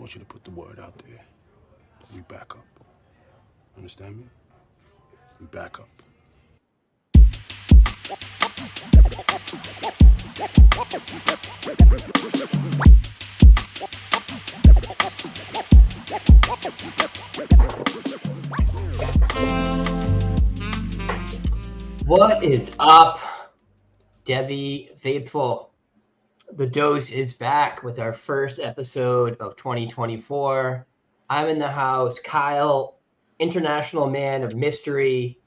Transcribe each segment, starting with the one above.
want you to put the word out there. We back up. Understand me? We back up. What is up, Devy faithful? The Dose is back with our first episode of 2024. I'm in the house. Kyle, international man of mystery,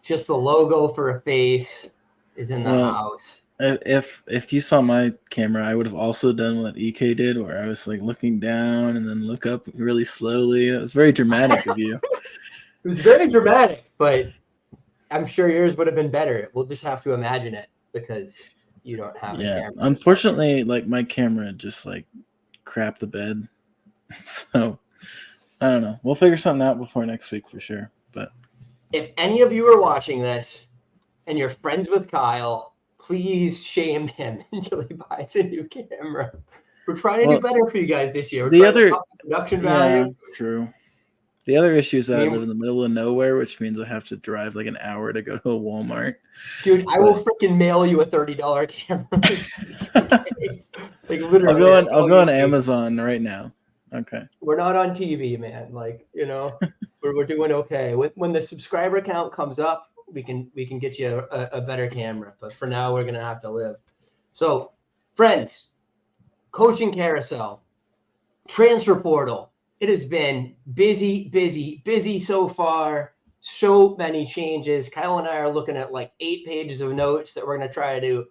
just the logo for a face, is in the house. If you saw my camera, I would have also done what EK did, where I was like looking down and then look up really slowly. It was very dramatic of you. It was very dramatic, but I'm sure yours would have been better. We'll just have to imagine it because you don't have a camera. Unfortunately, like my camera just like crapped the bed. So I don't know. We'll figure something out before next week for sure. But if any of you are watching this and you're friends with Kyle, please shame him until he buys a new camera. We're trying to do better for you guys this year. We're trying to up the production value. Yeah, true. The other issue is that I live in the middle of nowhere, which means I have to drive like an hour to go to a Walmart. Dude, I will freaking mail you a $30 camera. Like literally. I'll go on Amazon right now. Okay. We're not on TV, man. Like, you know, we're doing okay. When the subscriber count comes up, we can get you a better camera. But for now, we're gonna have to live. So, friends, coaching carousel, transfer portal. It has been busy so far. So many changes. Kyle and I are looking at like 8 pages of notes that we're going to try to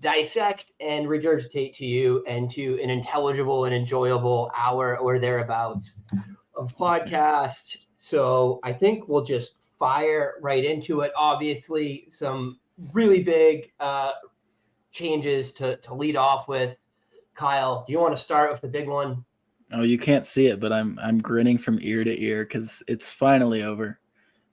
dissect and regurgitate to you and to an intelligible and enjoyable hour or thereabouts of podcast. So I think we'll just fire right into it. Obviously, some really big changes to lead off with. Kyle, do you want to start with the big one? Oh, you can't see it, but I'm grinning from ear to ear because it's finally over.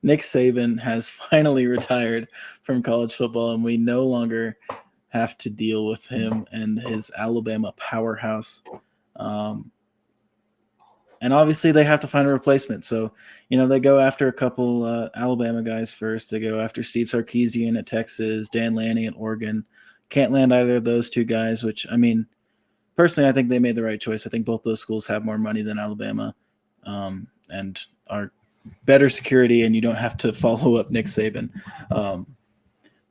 Nick Saban has finally retired from college football, and we no longer have to deal with him and his Alabama powerhouse. And obviously they have to find a replacement. So, you know, they go after a couple Alabama guys first. They go after Steve Sarkisian at Texas, Dan Lanning at Oregon. Can't land either of those two guys, which, I mean, personally, I think they made the right choice. I think both those schools have more money than Alabama and are better security, and you don't have to follow up Nick Saban.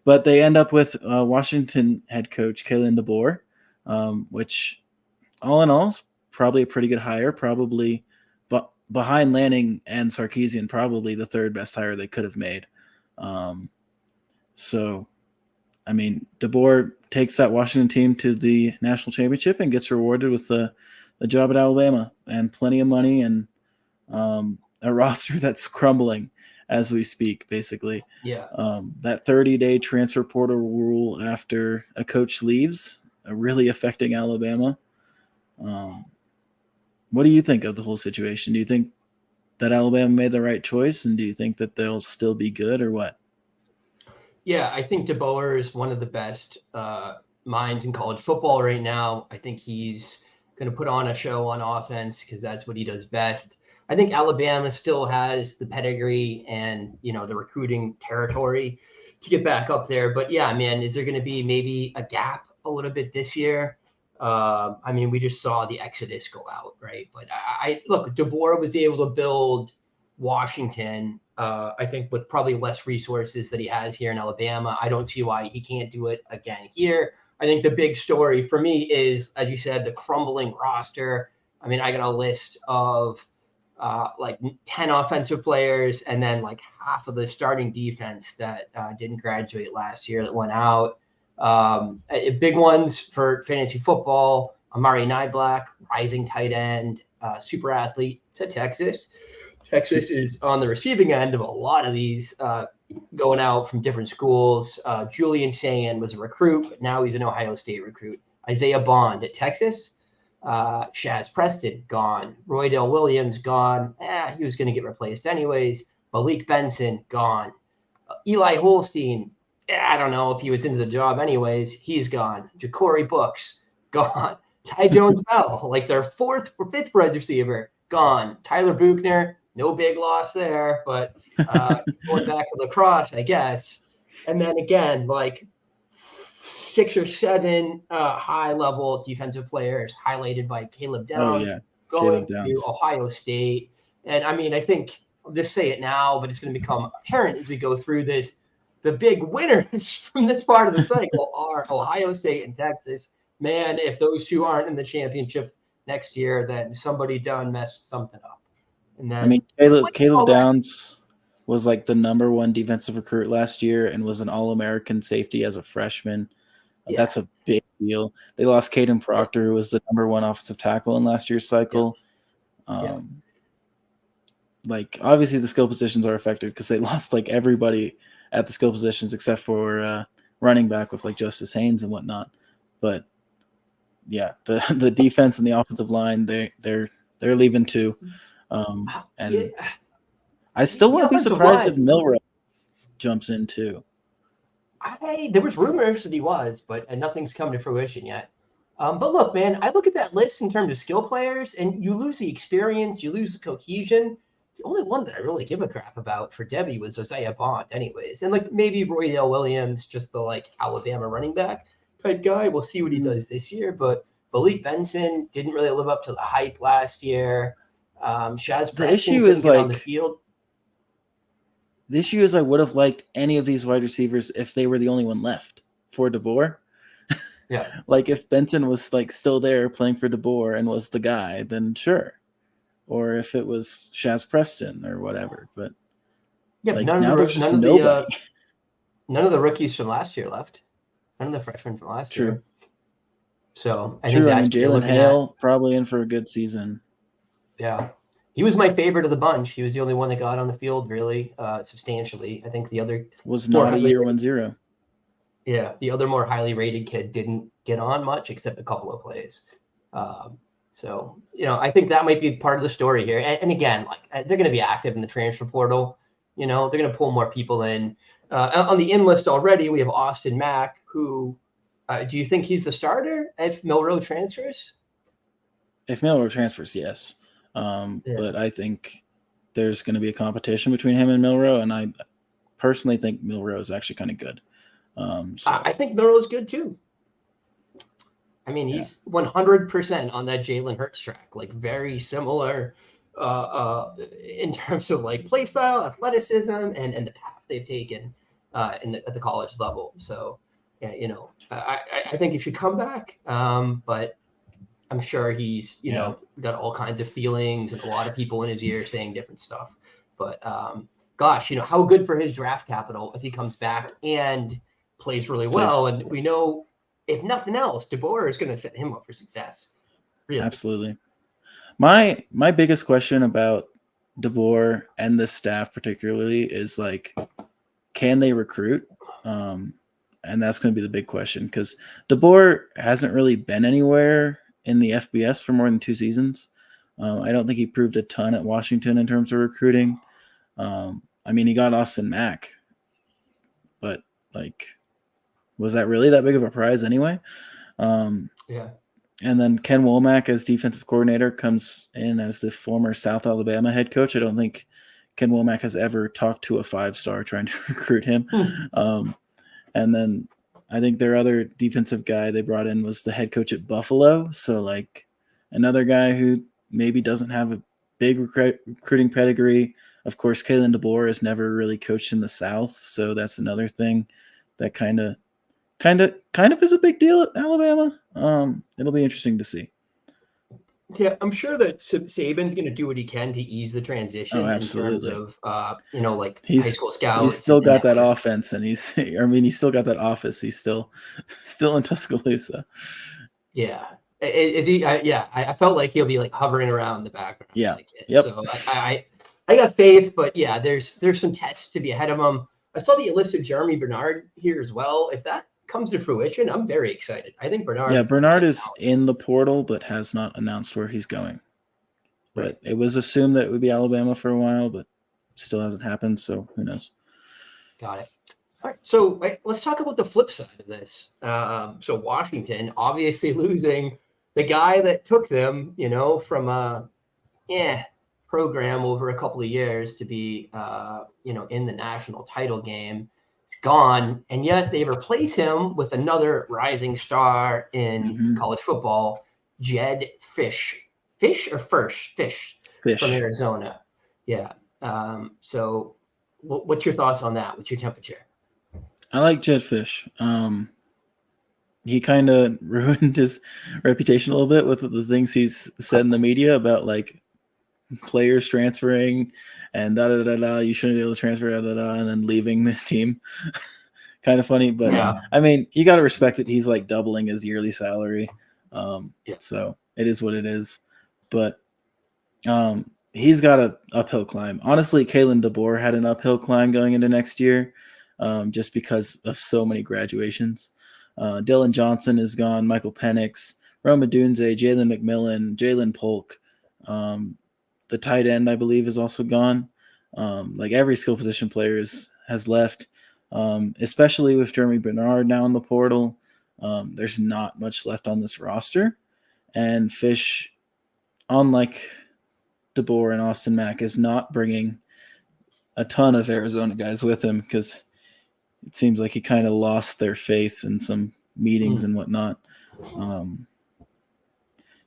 But they end up with Washington head coach Kalen DeBoer, which all in all is probably a pretty good hire, probably behind Lanning and Sarkisian, probably the third best hire they could have made. So, I mean, DeBoer takes that Washington team to the national championship and gets rewarded with a job at Alabama and plenty of money and a roster that's crumbling as we speak, basically. Yeah. That 30-day transfer portal rule after a coach leaves, really affecting Alabama. What do you think of the whole situation? Do you think that Alabama made the right choice, and do you think that they'll still be good or what? Yeah, I think DeBoer is one of the best minds in college football right now. I think he's going to put on a show on offense because that's what he does best. I think Alabama still has the pedigree and, you know, the recruiting territory to get back up there. But yeah, man, is there going to be maybe a gap a little bit this year? I mean, we just saw the Exodus go out, right? But I look, DeBoer was able to build Washington, I think, with probably less resources that he has here in Alabama. I don't see why he can't do it again here. I think the big story for me is, as you said, the crumbling roster. I mean, I got a list of like 10 offensive players and then like half of the starting defense that didn't graduate last year that went out. Big ones for fantasy football: Amari Niblack, rising tight end, super athlete to Texas. Texas is on the receiving end of a lot of these going out from different schools. Julian Sayin was a recruit, but now he's an Ohio State recruit. Isaiah Bond at Texas. Shaz Preston, gone. Roydell Williams, gone. He was going to get replaced anyways. Malik Benson, gone. Eli Holstein, I don't know if he was into the job anyways. He's gone. Ja'Cory Brooks, gone. Ty Jones Bell, like their fourth or fifth wide receiver, gone. Tyler Buchner, no big loss there, but going back to lacrosse, I guess. And then again, like 6 or 7 high-level defensive players highlighted by Caleb Downs going to Ohio State. And I mean, I think I'll just say it now, but it's going to become apparent as we go through this. The big winners from this part of the cycle are Ohio State and Texas. Man, if those two aren't in the championship next year, then somebody done messed something up. And then I mean, Caleb Downs was like the number 1 defensive recruit last year and was an All-American safety as a freshman. Yeah. That's a big deal. They lost Caden Proctor, who was the number 1 offensive tackle in last year's cycle. Like, obviously the skill positions are affected because they lost like everybody at the skill positions except for running back with like Justice Haynes and whatnot. But yeah, the defense and the offensive line, they're leaving too. And I still wouldn't be surprised if Milroe jumps in too. There was rumors that he was, but nothing's come to fruition yet. But look, man, I look at that list in terms of skill players, and you lose the experience, you lose the cohesion. The only one that I really give a crap about for Devy was Isaiah Bond, anyways. And like maybe Roydale Williams, just the like Alabama running back type guy. We'll see what he does this year. But Malik Benson didn't really live up to the hype last year. Shaz the issue is like on the field. The issue is I would have liked any of these wide receivers if they were the only one left for DeBoer. Yeah. Like if Benson was like still there playing for DeBoer and was the guy, then sure. Or if it was Shaz Preston or whatever. But yeah, like, none now there's just nobody. None of the rookies from last year left. None of the freshmen from last year. So I think Jalen Hale probably in for a good season. Yeah. He was my favorite of the bunch. He was the only one that got on the field really substantially. I think the other was not a year 1-0. Yeah, the other more highly rated kid didn't get on much except a couple of plays. So, I think that might be part of the story here. And again, like they're going to be active in the transfer portal. They're going to pull more people in. On the in list already, we have Austin Mack, who do you think he's the starter if Milroe transfers? If Milroe transfers, yes. But I think there's going to be a competition between him and Milroe, and I personally think Milroe is actually kind of good. I think Milroe is good too. I mean, he's 100% on that Jalen Hurts track, like very similar in terms of like play style, athleticism, and the path they've taken at the college level. So, I think he should come back, but I'm sure he's, got all kinds of feelings and a lot of people in his ear saying different stuff. But gosh, how good for his draft capital if he comes back and plays really well. And we know, if nothing else, DeBoer is going to set him up for success. Really. Absolutely. My biggest question about DeBoer and the staff particularly is like, can they recruit? And that's going to be the big question because DeBoer hasn't really been anywhere in the FBS for more than 2 seasons. I don't think he proved a ton at Washington in terms of recruiting. I mean, he got Austin Mack, but like, was that really that big of a prize anyway? Yeah. And then Ken Womack as defensive coordinator comes in as the former South Alabama head coach. I don't think Ken Womack has ever talked to a 5-star trying to recruit him. And then I think their other defensive guy they brought in was the head coach at Buffalo. So like another guy who maybe doesn't have a big recruiting pedigree. Of course, Kalen DeBoer has never really coached in the South. So that's another thing that kind of is a big deal at Alabama. It'll be interesting to see. Yeah, I'm sure that Saban's going to do what he can to ease the transition in terms of, like high school scouts. He's still got that offense, and he's still got that office. He's still in Tuscaloosa. Yeah, is he? I felt like he'll be like hovering around the background. Yeah. Like so I got faith, but yeah, there's some tests to be ahead of him. I saw that you listed Jeremy Bernard here as well. If that comes to fruition, I'm very excited. I think Bernard. Yeah, Bernard is in the portal, but has not announced where he's going. But it was assumed that it would be Alabama for a while, but still hasn't happened. So who knows? Got it. All right. So let's talk about the flip side of this. So Washington obviously losing the guy that took them, from a program over a couple of years to be, in the national title game, is gone. And yet they replace him with another rising star in college football, Jed Fish. Fish or Frisch? Fish from Arizona. Yeah. So what's your thoughts on that? What's your temperature? I like Jed Fish. He kind of ruined his reputation a little bit with the things he's said in the media about like players transferring and you shouldn't be able to transfer and then leaving this team. Kind of funny, but yeah. I mean, you got to respect it. He's like doubling his yearly salary. So it is what it is, but he's got an uphill climb. Honestly, Kalen DeBoer had an uphill climb going into next year, just because of so many graduations. Dylan Johnson is gone, Michael Penix, Roma Dunze, Jalen McMillan, Jalen Polk. The tight end, I believe, is also gone. Like every skill position player has left, especially with Jeremy Bernard now in the portal. There's not much left on this roster. And Fish, unlike DeBoer and Austin Mack, is not bringing a ton of Arizona guys with him because it seems like he kind of lost their faith in some meetings and whatnot.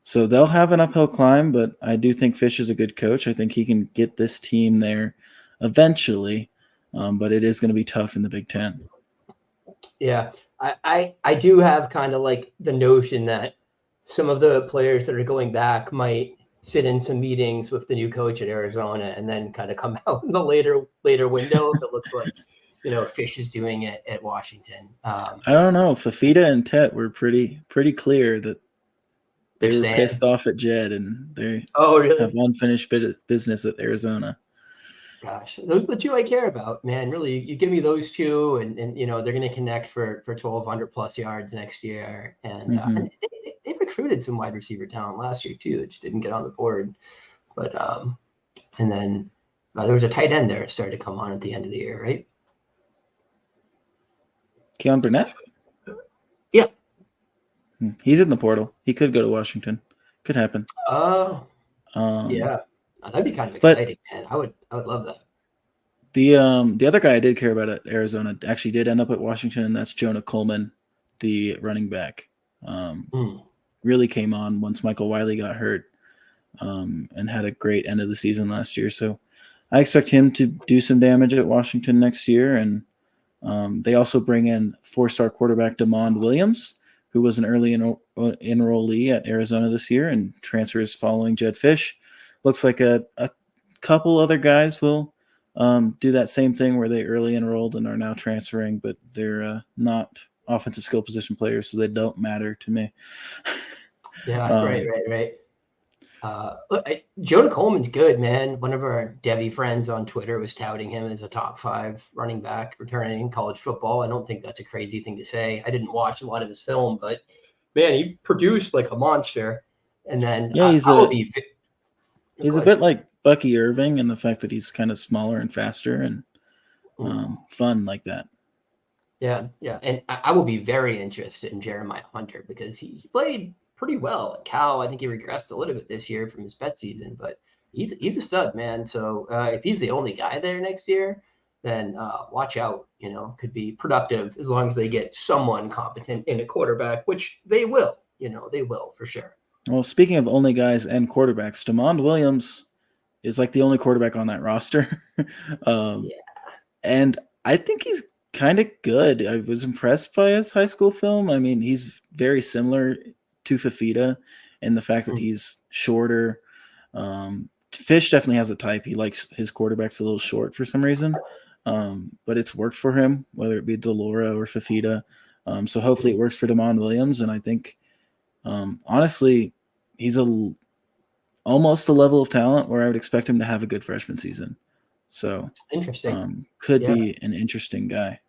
So they'll have an uphill climb, but I do think Fish is a good coach. I think he can get this team there eventually, but it is going to be tough in the Big Ten. Yeah, I do have kind of like the notion that some of the players that are going back might sit in some meetings with the new coach at Arizona and then kind of come out in the later window if it looks like Fish is doing it at Washington. I don't know. Fafita and Tet were pretty clear that they were pissed off at Jed and they have unfinished business at Arizona. Gosh, those are the two I care about, man. Really, you give me those two, and they're going to connect for 1,200 plus yards next year. And, and they recruited some wide receiver talent last year too. It just didn't get on the board. But and then there was a tight end there that started to come on at the end of the year, right? Keon Burnett? Yeah. He's in the portal. He could go to Washington. Could happen. Oh, yeah. That'd be kind of exciting, man. I would love that. The other guy I did care about at Arizona actually did end up at Washington, and that's Jonah Coleman, the running back. Really came on once Michael Wiley got hurt, and had a great end of the season last year. So I expect him to do some damage at Washington next year. And they also bring in 4-star quarterback DeMond Williams, who was an early enrollee at Arizona this year and transfers following Jed Fish. Looks like a couple other guys will do that same thing where they early enrolled and are now transferring, but they're not offensive skill position players, so they don't matter to me. Yeah, right. Jonah Coleman's good, man. One of our Devy friends on Twitter was touting him as a top 5 running back returning in college football. I don't think that's a crazy thing to say. I didn't watch a lot of his film, but man, he produced like a monster. And then he's a bit like Bucky Irving in the fact that he's kind of smaller and faster and fun like that. Yeah. And I will be very interested in Jeremiah Hunter because he played pretty well at Cal. I think he regressed a little bit this year from his best season, but he's a stud, man. So if he's the only guy there next year, then watch out. Could be productive as long as they get someone competent in a quarterback, which they will. They will for sure. Well, speaking of only guys and quarterbacks, DeMond Williams is like the only quarterback on that roster. And I think he's kind of good. I was impressed by his high school film. I mean, he's very similar to Fafita in the fact that he's shorter. Fish definitely has a type. He likes his quarterbacks a little short for some reason, but it's worked for him, whether it be Delora or Fafita. So hopefully it works for DeMond Williams. And I think, honestly, he's almost a level of talent where I would expect him to have a good freshman season. So interesting. Could be an interesting guy.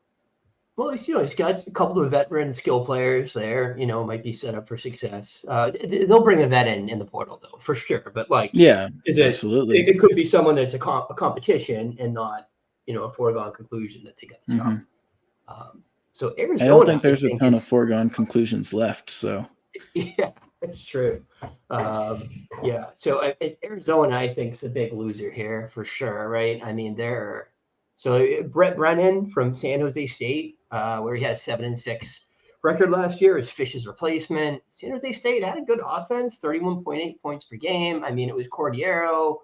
Well, he's got a couple of veteran skill players there, might be set up for success. They'll bring a vet in the portal though, for sure. But absolutely. It could be someone that's a competition and not, a foregone conclusion that they got the job. So Arizona, I don't think there's a ton of foregone conclusions left. So yeah, That's true. Yeah. So Arizona, I think, is the big loser here for sure, right? I mean, Brett Brennan from San Jose State, where he had a 7-6 record last year, is Fisch's replacement. San Jose State had a good offense, 31.8 points per game. I mean, it was Cordiero,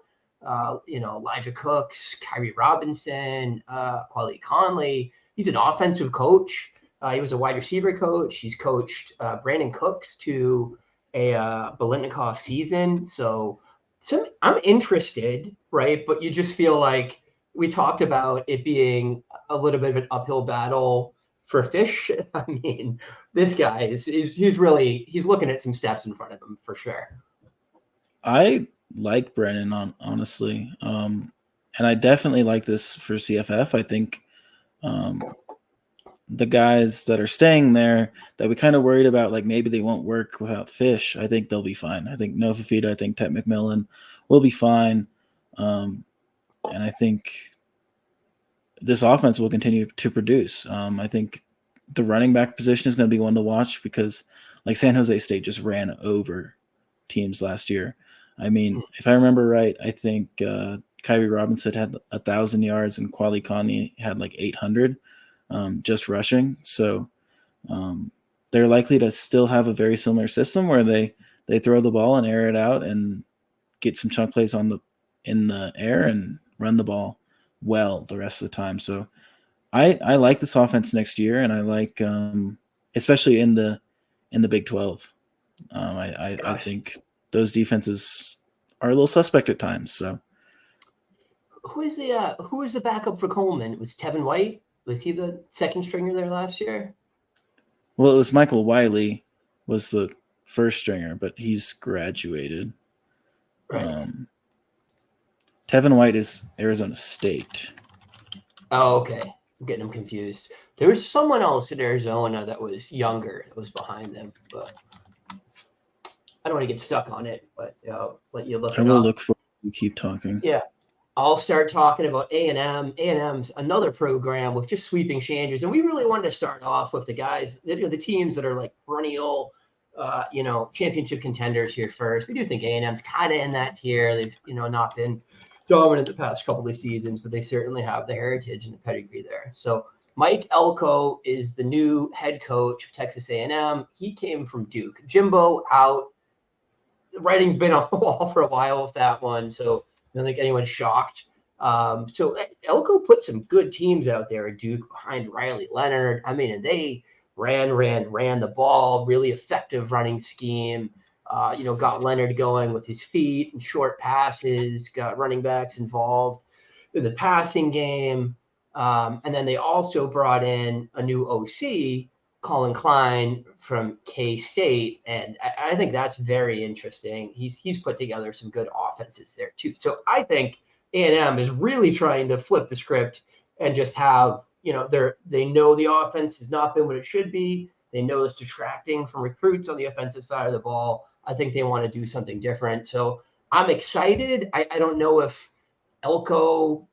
Elijah Cooks, Kyrie Robinson, Quali Conley. He's an offensive coach. He was a wide receiver coach. He's coached Brandon Cooks to a Biletnikoff season. So I'm interested, right? But you just feel like we talked about it being a little bit of an uphill battle for Fisch. I mean, this guy he's looking at some steps in front of him for sure. I like Brennan honestly. And I definitely like this for CFF. I think the guys that are staying there that we kind of worried about, like maybe they won't work without Fisch, I think they'll be fine. I think Noah Fafita, I think Ted McMillan will be fine. And I think this offense will continue to produce. I think the running back position is going to be one to watch because like San Jose State just ran over teams last year. I mean, if I remember right, I think Kyrie Robinson had 1,000 yards and Quali Conley had like 800 just rushing. So they're likely to still have a very similar system where they throw the ball and air it out and get some chunk plays in the air and run the ball well the rest of the time. So I like this offense next year, and I like especially in the Big 12. I think those defenses are a little suspect at times. So who is the backup for Coleman? It was Tevin White. Was he the second stringer there last year? Well, it was Michael Wiley was the first stringer, but he's graduated. Right. Tevin White is Arizona State. Oh, okay. I'm getting them confused. There was someone else in Arizona that was younger that was behind them, but I don't want to get stuck on it, but let you look it up. I will look for you. Keep talking. Yeah. I'll start talking about A&M. A&M's another program with just sweeping changes. And we really wanted to start off with the guys, the teams that are like perennial, championship contenders here first. We do think A&M's kind of in that tier. They've, not been dominant the past couple of seasons, but they certainly have the heritage and the pedigree there. So Mike Elko is the new head coach of Texas A&M. He came from Duke. Jimbo out. The writing's been on the wall for a while with that one. So I don't think anyone's shocked. So Elko put some good teams out there at Duke behind Riley Leonard. I mean, and they ran the ball, really effective running scheme. Got Leonard going with his feet and short passes, got running backs involved in the passing game. And then they also brought in a new OC, Colin Klein from K-State. And I think that's very interesting. He's put together some good offenses there too. So I think A&M is really trying to flip the script and just have, they know the offense has not been what it should be. They know it's detracting from recruits on the offensive side of the ball. I think they want to do something different. So I'm excited. I don't know if Elko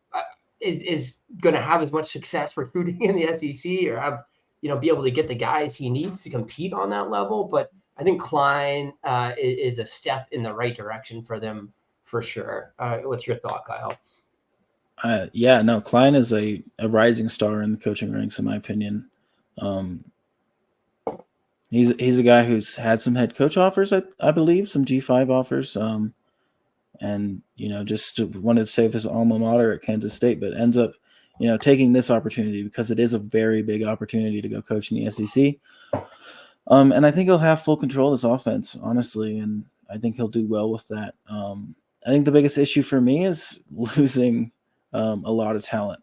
is going to have as much success recruiting in the SEC or have, be able to get the guys he needs to compete on that level. But I think Klein is a step in the right direction for them for sure. What's your thought, Kyle? Klein is a rising star in the coaching ranks, in my opinion. He's a guy who's had some head coach offers, I believe, some G5 offers, and just wanted to save his alma mater at Kansas State, but ends up taking this opportunity because it is a very big opportunity to go coach in the SEC. And I think he'll have full control of this offense, honestly, and I think he'll do well with that. I think the biggest issue for me is losing a lot of talent.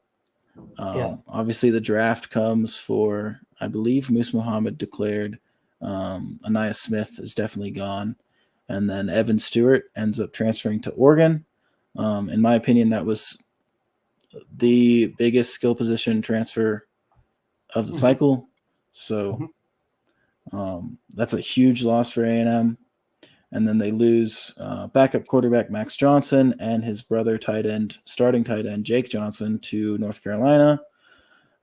Obviously, the draft comes for, I believe, Moose Muhammad declared. Anaya Smith is definitely gone. And then Evan Stewart ends up transferring to Oregon. In my opinion, that was the biggest skill position transfer of the cycle. So that's a huge loss for A&M. And then they lose backup quarterback Max Johnson and his brother starting tight end Jake Johnson to North Carolina.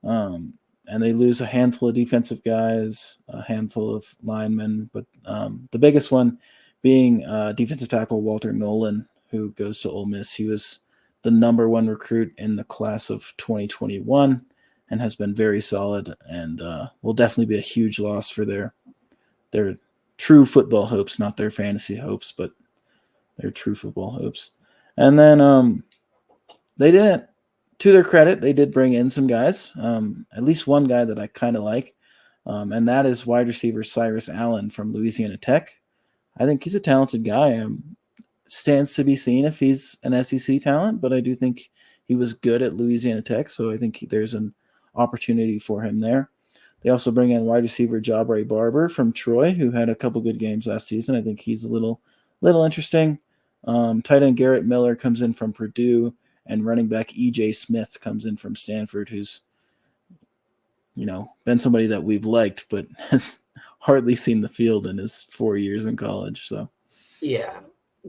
And and they lose a handful of defensive guys, a handful of linemen, but the biggest one being defensive tackle Walter Nolan, who goes to Ole Miss. He was the number 1 recruit in the class of 2021 and has been very solid, and will definitely be a huge loss for their true football hopes, not their fantasy hopes, but their true football hopes. And then they didn't, to their credit, they did bring in some guys, at least one guy that I kind of like, and that is wide receiver Cyrus Allen from Louisiana Tech. I think he's a talented guy. Stands to be seen if he's an SEC talent, but I do think he was good at Louisiana Tech, so I think there's an opportunity for him there. They also bring in wide receiver Jabari Barber from Troy, who had a couple good games last season. I think he's a little interesting. Tight end Garrett Miller comes in from Purdue, and running back E.J. Smith comes in from Stanford, who's, been somebody that we've liked, but has hardly seen the field in his 4 years in college. So, yeah,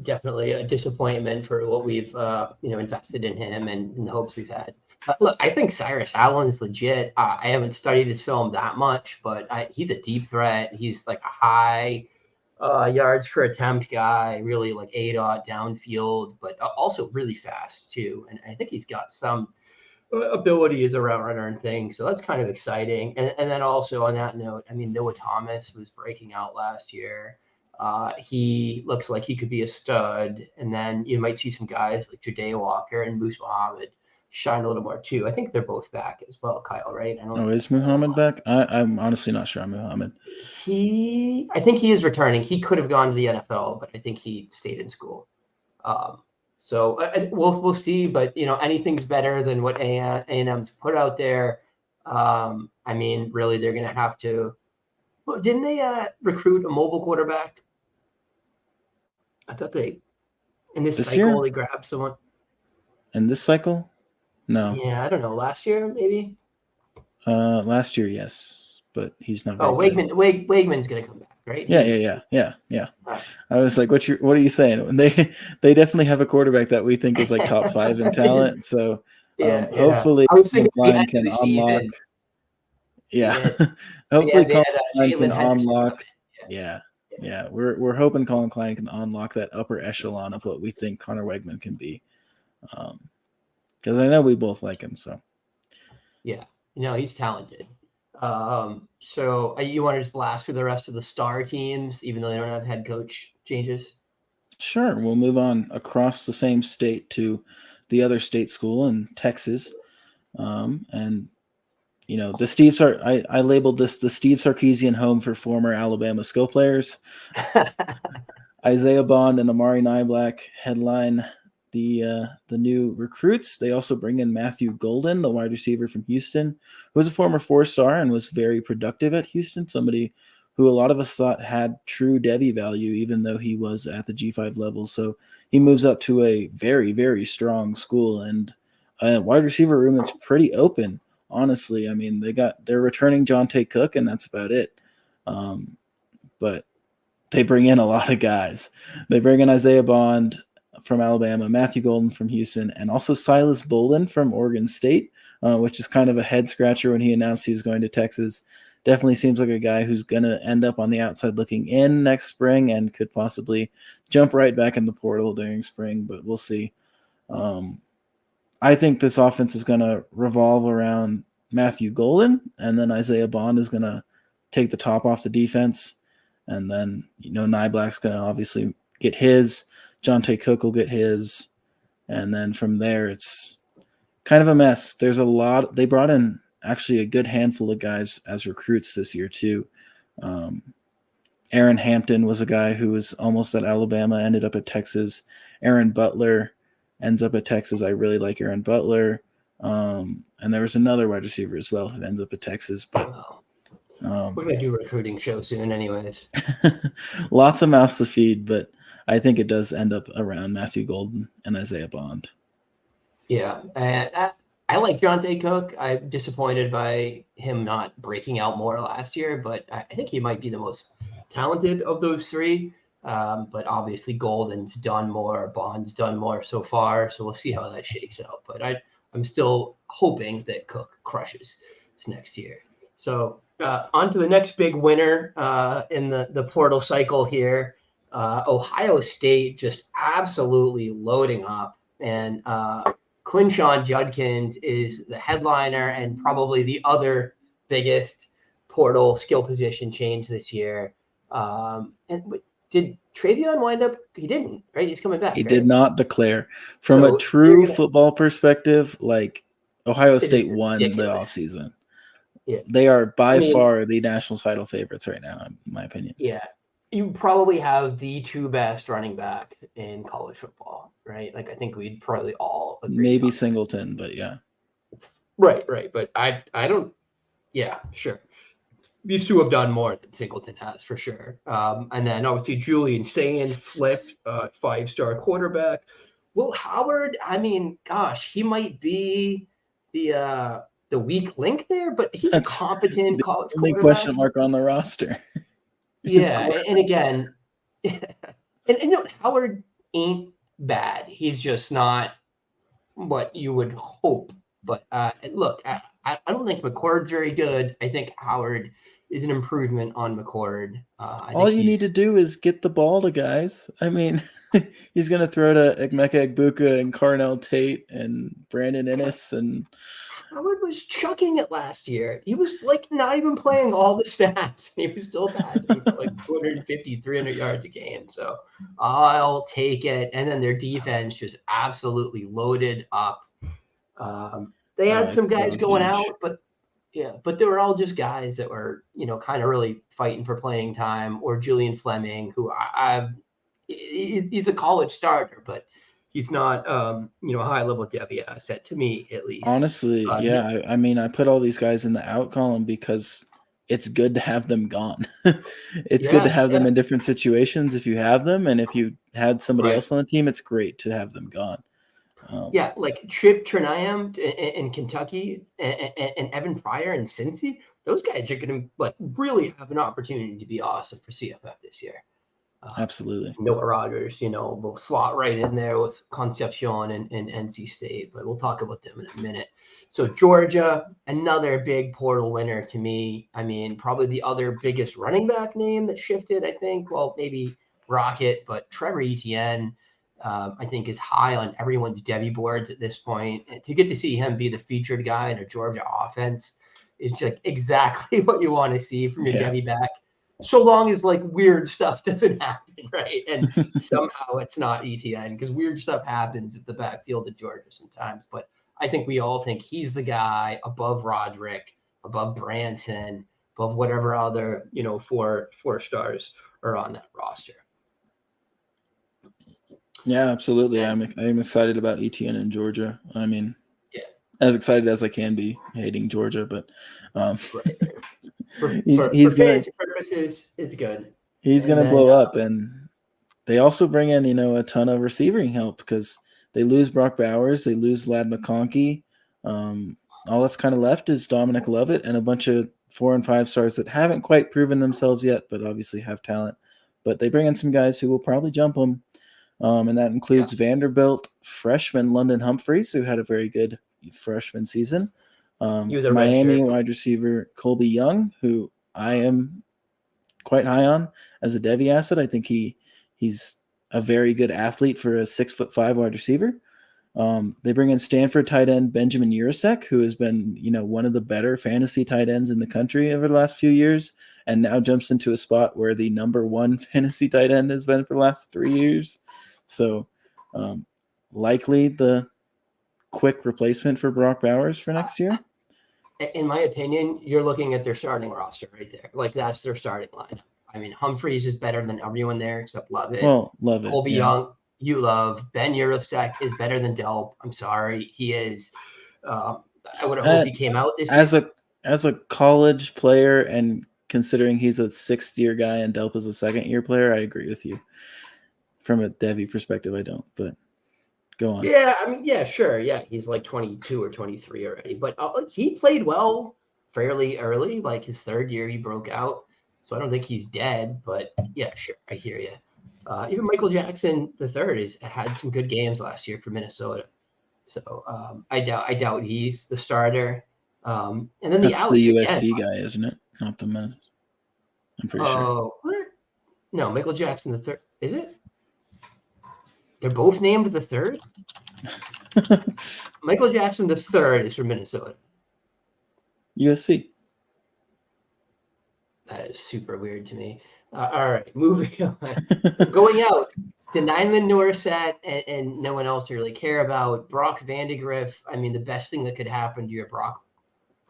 definitely a disappointment for what we've, invested in him and the hopes we've had. Look, I think Cyrus Allen is legit. I haven't studied his film that much, but he's a deep threat. He's like a high yards per attempt guy, really like ADOT downfield, but also really fast too. And I think he's got some ability as a route runner and things. So that's kind of exciting. And then also on that note, I mean, Noah Thomas was breaking out last year. He looks like he could be a stud. And then you might see some guys like Jadae Walker and Moose Muhammad shine a little more too. I think they're both back as well, Kyle, right? Is Muhammad back? I'm honestly not sure on Muhammad. I think he is returning. He could have gone to the NFL, but I think he stayed in school. So we'll see, but anything's better than what A&M's put out there. I mean, really, they're going to have to. Well, didn't they recruit a mobile quarterback? I thought they in this cycle year? they grabbed someone. In this cycle? No. Yeah, I don't know. Last year, maybe. Last year, yes, but he's not. Wegman's going to come back, right? Yeah. Right. I was like, what are you saying? They definitely have a quarterback that we think is like top 5 in talent. So hopefully Klein can unlock. Hopefully Colin Klein can unlock. Yeah. We're hoping Colin Klein can unlock that upper echelon of what we think Connor Wegman can be. Because I know we both like him. So yeah, he's talented. So you want to just blast through the rest of the star teams, even though they don't have head coach changes? Sure. We'll move on across the same state to the other state school in Texas. And, the I labeled this the Steve Sarkisian home for former Alabama skill players. Isaiah Bond and Amari Nyblack headline the new recruits. They also bring in Matthew Golden, the wide receiver from Houston, who was a former 4-star and was very productive at Houston, somebody who a lot of us thought had true Devy value, even though he was at the G5 level. So he moves up to a very, very strong school and a wide receiver room that's pretty open, honestly. I mean, they're returning Jonte Cook, and that's about it. But they bring in a lot of guys. They bring in Isaiah Bond from Alabama, Matthew Golden from Houston, and also Silas Bolden from Oregon State, which is kind of a head scratcher when he announced he was going to Texas. Definitely seems like a guy who's going to end up on the outside looking in next spring and could possibly jump right back in the portal during spring, but we'll see. I think this offense is going to revolve around Matthew Golden, and then Isaiah Bond is going to take the top off the defense, and then Nyblack's going to obviously get his. Jonte Cook will get his, and then from there it's kind of a mess. There's a lot. They brought in actually a good handful of guys as recruits this year too. Aaron Hampton was a guy who was almost at Alabama, ended up at Texas. Aaron Butler ends up at Texas. I really like Aaron Butler. And there was another wide receiver as well who ends up at Texas. But we're going to do a recruiting show soon anyways. Lots of mouths to feed, but I think it does end up around Matthew Golden and Isaiah Bond. Yeah, I like Jonte Cook. I'm disappointed by him not breaking out more last year, but I think he might be the most talented of those three. But obviously Golden's done more, Bond's done more so far, so we'll see how that shakes out. But I'm still hoping that Cook crushes this next year. So on to the next big winner in the portal cycle here. Ohio State just absolutely loading up. And Quinshon Judkins is the headliner and probably the other biggest portal skill position change this year. Did Travion wind up? He didn't, right? He's coming back. He right? did not declare. From a true football perspective, like Ohio State won the offseason. Yeah. They are by far the national title favorites right now, in my opinion. Yeah. You probably have the two best running backs in college football, right? Like I think we'd probably all agree. Maybe Singleton, but yeah. Right. But I don't. Yeah, sure. These two have done more than Singleton has for sure. And then obviously Julian Sayin flipped 5-star quarterback. Will Howard, I mean, gosh, he might be the weak link there, but he's a competent college quarterback. Only question mark on the roster. Yeah, and again, and Howard ain't bad. He's just not what you would hope. But look, I don't think McCord's very good. I think Howard is an improvement on McCord. All you need to do is get the ball to guys. I mean, he's going to throw to Emeka Egbuka and Carnell Tate and Brandon Ennis. And Howard was chucking it last year. He was like not even playing all the snaps. He was still passing for like 250, 300 yards a game. So I'll take it. And then their defense just absolutely loaded up. They had some guys going out, but they were all just guys that were, kind of really fighting for playing time, or Julian Fleming, who he's a college starter, but he's not, a high level Devy asset to me, at least. Honestly, yeah. I mean, I put all these guys in the out column because it's good to have them gone. It's good to have them in different situations if you have them. And if you had somebody else on the team, it's great to have them gone. Like Chip Trinayam in Kentucky and Evan Pryor in Cincy, those guys are going to like really have an opportunity to be awesome for CFF this year. Absolutely. Noah Rogers, will slot right in there with Concepcion and NC State, but we'll talk about them in a minute. So Georgia, another big portal winner to me. I mean, probably the other biggest running back name that shifted, I think. Well, maybe Rocket, but Trevor Etienne. I think is high on everyone's Devy boards at this point. And to get to see him be the featured guy in a Georgia offense is just exactly what you want to see from your Devy back. So long as like weird stuff doesn't happen, right? And somehow it's not Etienne, because weird stuff happens at the backfield of Georgia sometimes. But I think we all think he's the guy above Roderick, above Branson, above whatever other, 4 stars are on that roster. Yeah, absolutely. I'm excited about Etienne in Georgia. I mean, as excited as I can be hating Georgia, but for fantasy purposes, it's good. He's going to blow up, and they also bring in a ton of receiving help because they lose Brock Bowers, they lose Lad McConkey. All that's kind of left is Dominic Lovett and a bunch of 4 and 5 stars that haven't quite proven themselves yet, but obviously have talent. But they bring in some guys who will probably jump them. And that includes Vanderbilt freshman London Humphreys, who had a very good freshman season. Miami wide receiver Colby Young, who I am quite high on as a Devy asset. I think he's a very good athlete for a 6'5" wide receiver. They bring in Stanford tight end Benjamin Urasek, who has been one of the better fantasy tight ends in the country over the last few years, and now jumps into a spot where the number 1 fantasy tight end has been for the last 3 years. So likely the quick replacement for Brock Bowers for next year. In my opinion, you're looking at their starting roster right there. Like that's their starting line. I mean, Humphreys is better than everyone there except Lovett. Well, Lovett. Colby Young, you love. Ben Urasek is better than Delp. I'm sorry. He is. I would have hoped he came out this year. As a college player, and considering he's a 6th-year guy and Delp is a 2nd-year player, I agree with you. From a Devy perspective, I don't, but go on. Yeah, I mean, yeah, sure. Yeah, he's like 22 or 23 already, but he played well fairly early. Like his 3rd year, he broke out. So I don't think he's dead, but yeah, sure. I hear you. Even Michael Jackson III had some good games last year for Minnesota. So I doubt he's the starter. And then the That's outs the again. USC guy, isn't it? Not the Menace. I'm pretty sure. Oh, what? No, Michael Jackson the third. Is it? They're both named the third? Michael Jackson the third is from Minnesota. USC. That is super weird to me. All right, moving on. Going out, the Nyman Norset and no one else to really care about. Brock Vandegrift. I mean, the best thing that could happen to your Brock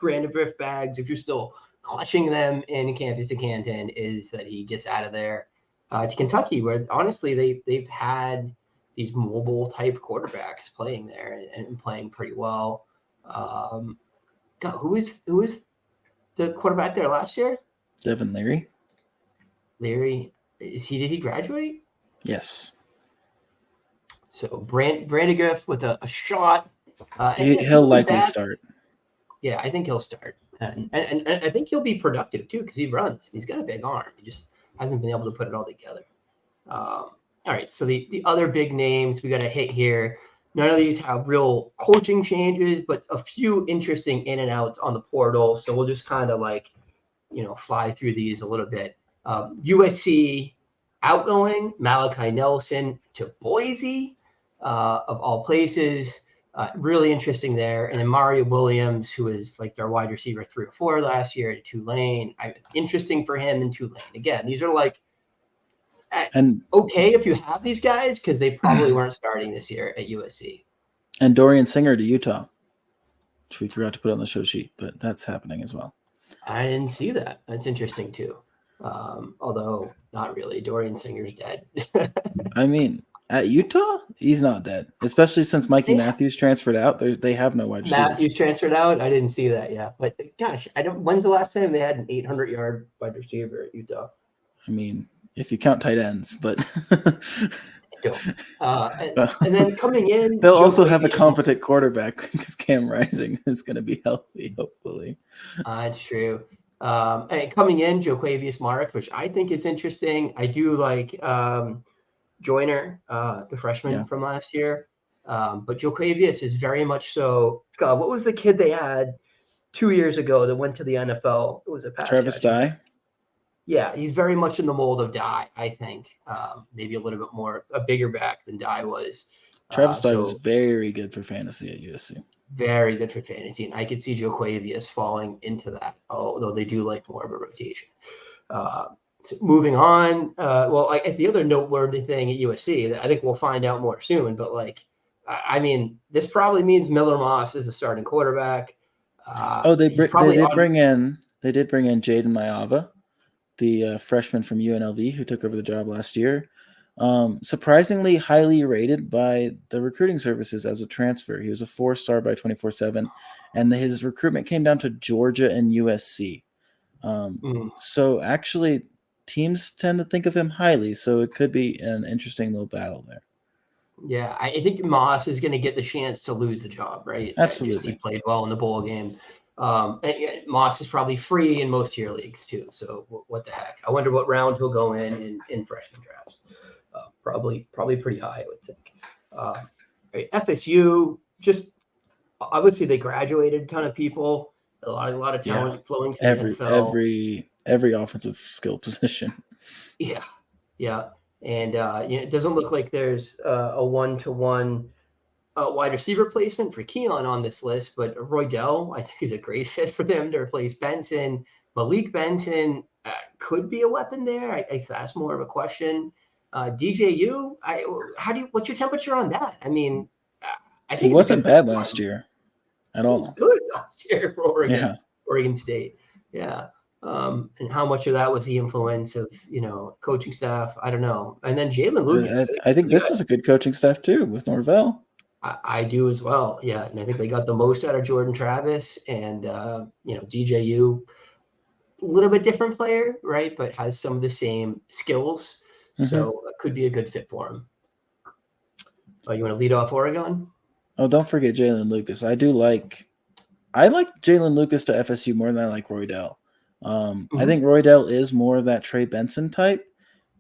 Vandegrift bags, if you're still clutching them in Campus to Canton, is that he gets out of there to Kentucky, where honestly they've had these mobile type quarterbacks playing there and playing pretty well. God, who is the quarterback there last year? Devin Leary. Leary, did he graduate? Yes. So Vandegrift with a shot. He'll likely start. Yeah, I think he'll start. And I think he'll be productive too because he runs. He's got a big arm. He just hasn't been able to put it all together. All right, so the other big names we got to hit here. None of these have real coaching changes, but a few interesting in and outs on the portal. So we'll just kind of fly through these a little bit. USC outgoing Malachi Nelson to Boise, of all places. Really interesting there. And then Mario Williams, who is like their wide receiver 3 or 4 last year at Tulane. Interesting for him in Tulane. Again, these are okay if you have these guys because they probably weren't starting this year at USC. And Dorian Singer to Utah, which we forgot to put on the show sheet, but that's happening as well. I didn't see that. That's interesting too. Although not really. Dorian Singer's dead. I mean, at Utah, he's not dead, especially since Mikey Matthews transferred out. They have no wide receivers. Matthews transferred out. I didn't see that yet. But gosh, when's the last time they had an 800-yard wide receiver at Utah? I mean, if you count tight ends, but and then coming in, they'll also have a competent quarterback because Cam Rising is going to be healthy, hopefully. That's true. And coming in, Joquavius Mark, which I think is interesting. I do like Joyner, the freshman from last year. But Joquavius is very much so. God, what was the kid they had 2 years ago that went to the NFL? It was a pass Travis Dye. Yeah, he's very much in the mold of Dye, I think. Maybe a little bit more, a bigger back than Dye was. Travis Dye was very good for fantasy at USC. Very good for fantasy, and I could see Joquavius falling into that, although they do like more of a rotation. So moving on, the other noteworthy thing at USC that I think we'll find out more soon, but I mean, this probably means Miller Moss is a starting quarterback. They did bring in Jaden Maiava, the freshman from UNLV who took over the job last year. Surprisingly highly rated by the recruiting services as a transfer. He was a 4-star by 24/7, and his recruitment came down to Georgia and USC. So actually, teams tend to think of him highly, so it could be an interesting little battle there. Yeah, I think Moss is going to get the chance to lose the job, right? Absolutely. He played well in the bowl game. And Moss is probably free in most tier leagues too. So what the heck? I wonder what round he'll go in freshman drafts. Probably pretty high, I would think. FSU, just I would say they graduated a ton of people. A lot of talent flowing to the NFL. Every offensive skill position. Yeah. And it doesn't look like there's a 1-to-1 wide receiver placement for Keon on this list, but Roydell, I think, is a great fit for them to replace Benson. Malik Benson could be a weapon there. I think that's more of a question. DJU, what's your temperature on that? I mean, I think he wasn't bad last year at all. He was good last year for Oregon State. Yeah. And how much of that was the influence of, coaching staff? I don't know. And then Jalen Lucas. I think this is a good coaching staff too with Norvell. I do as well. Yeah. And I think they got the most out of Jordan Travis and, DJU, a little bit different player, right? But has some of the same skills. Mm-hmm. So it could be a good fit for him. You want to lead off Oregon? Oh, don't forget Jalen Lucas. I like Jalen Lucas to FSU more than I like Roydell. I think Roydell is more of that Trey Benson type,